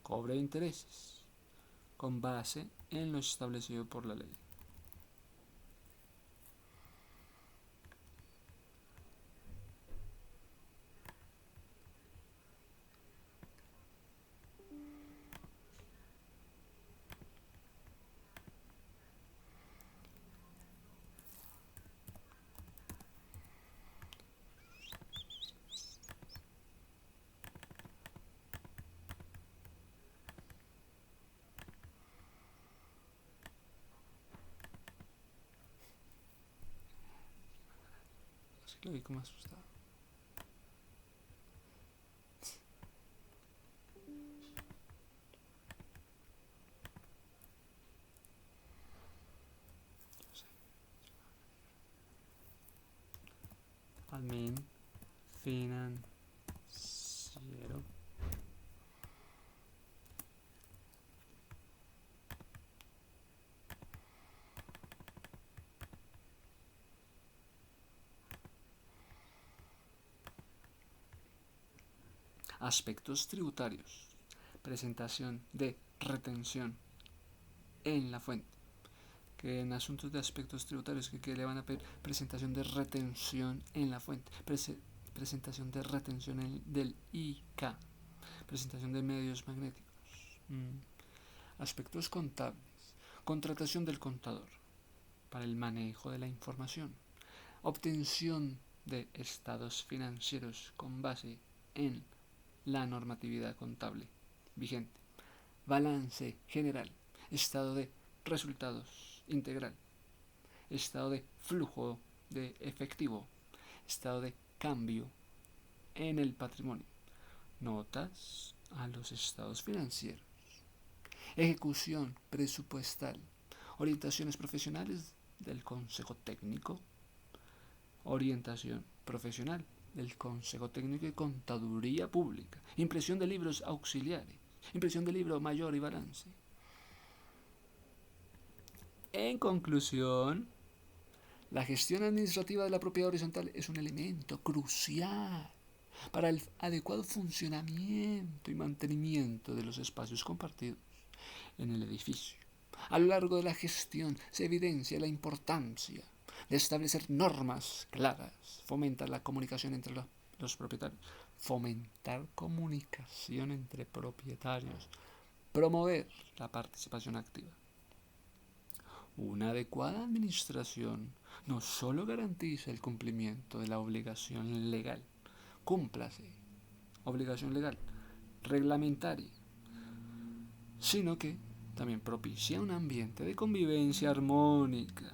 Cobro de intereses. Con base en lo establecido por la ley. Así que lo vi como asustado. Admin financiero. Aspectos tributarios. Presentación de retención en la fuente. Que en asuntos de aspectos tributarios que le van a pedir presentación de retención en la fuente. Presentación de retención del IK. Presentación de medios magnéticos. Aspectos contables. Contratación del contador para el manejo de la información. Obtención de estados financieros con base en la normatividad contable vigente. Balance general. Estado de resultados integral. Estado de flujo de efectivo. Estado de cambio en el patrimonio. Notas a los estados financieros. Ejecución presupuestal. Orientaciones profesionales del Consejo Técnico. Orientación profesional del Consejo Técnico de Contaduría Pública. Impresión de libros auxiliares. Impresión de libro mayor y balance. En conclusión, la gestión administrativa de la propiedad horizontal es un elemento crucial para el adecuado funcionamiento y mantenimiento de los espacios compartidos en el edificio. A lo largo de la gestión se evidencia la importancia de establecer normas claras, fomentar la comunicación entre los propietarios, fomentar comunicación entre propietarios, promover la participación activa. Una adecuada administración no solo garantiza el cumplimiento de la obligación legal, cúmplase, obligación legal, reglamentaria, sino que también propicia un ambiente de convivencia armónica.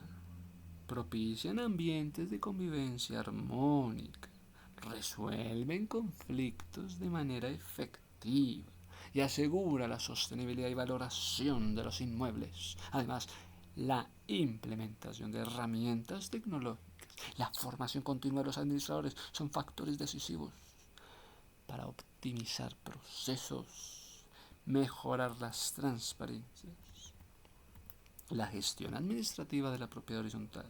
Propician ambientes de convivencia armónica, resuelven conflictos de manera efectiva y asegura la sostenibilidad y valoración de los inmuebles. Además, la implementación de herramientas tecnológicas, la formación continua de los administradores son factores decisivos para optimizar procesos, mejorar las transparencias. La gestión administrativa de la propiedad horizontal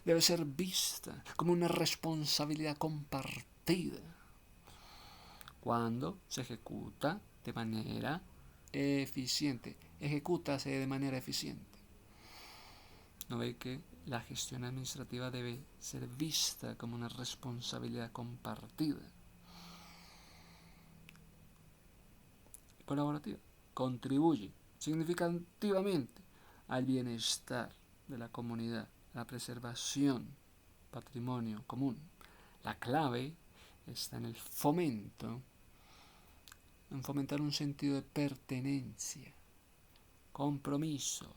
debe ser vista como una responsabilidad compartida cuando se ejecuta de manera eficiente. Ejecútase de manera eficiente. ¿No ve que la gestión administrativa debe ser vista como una responsabilidad compartida? Colaborativa. Contribuye significativamente al bienestar de la comunidad, la preservación, patrimonio común. La clave está en el fomento, en fomentar un sentido de pertenencia, compromiso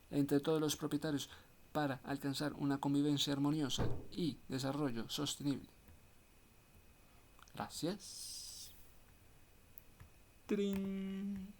entre todos los propietarios para alcanzar una convivencia armoniosa y desarrollo sostenible. Gracias. ¡Trin!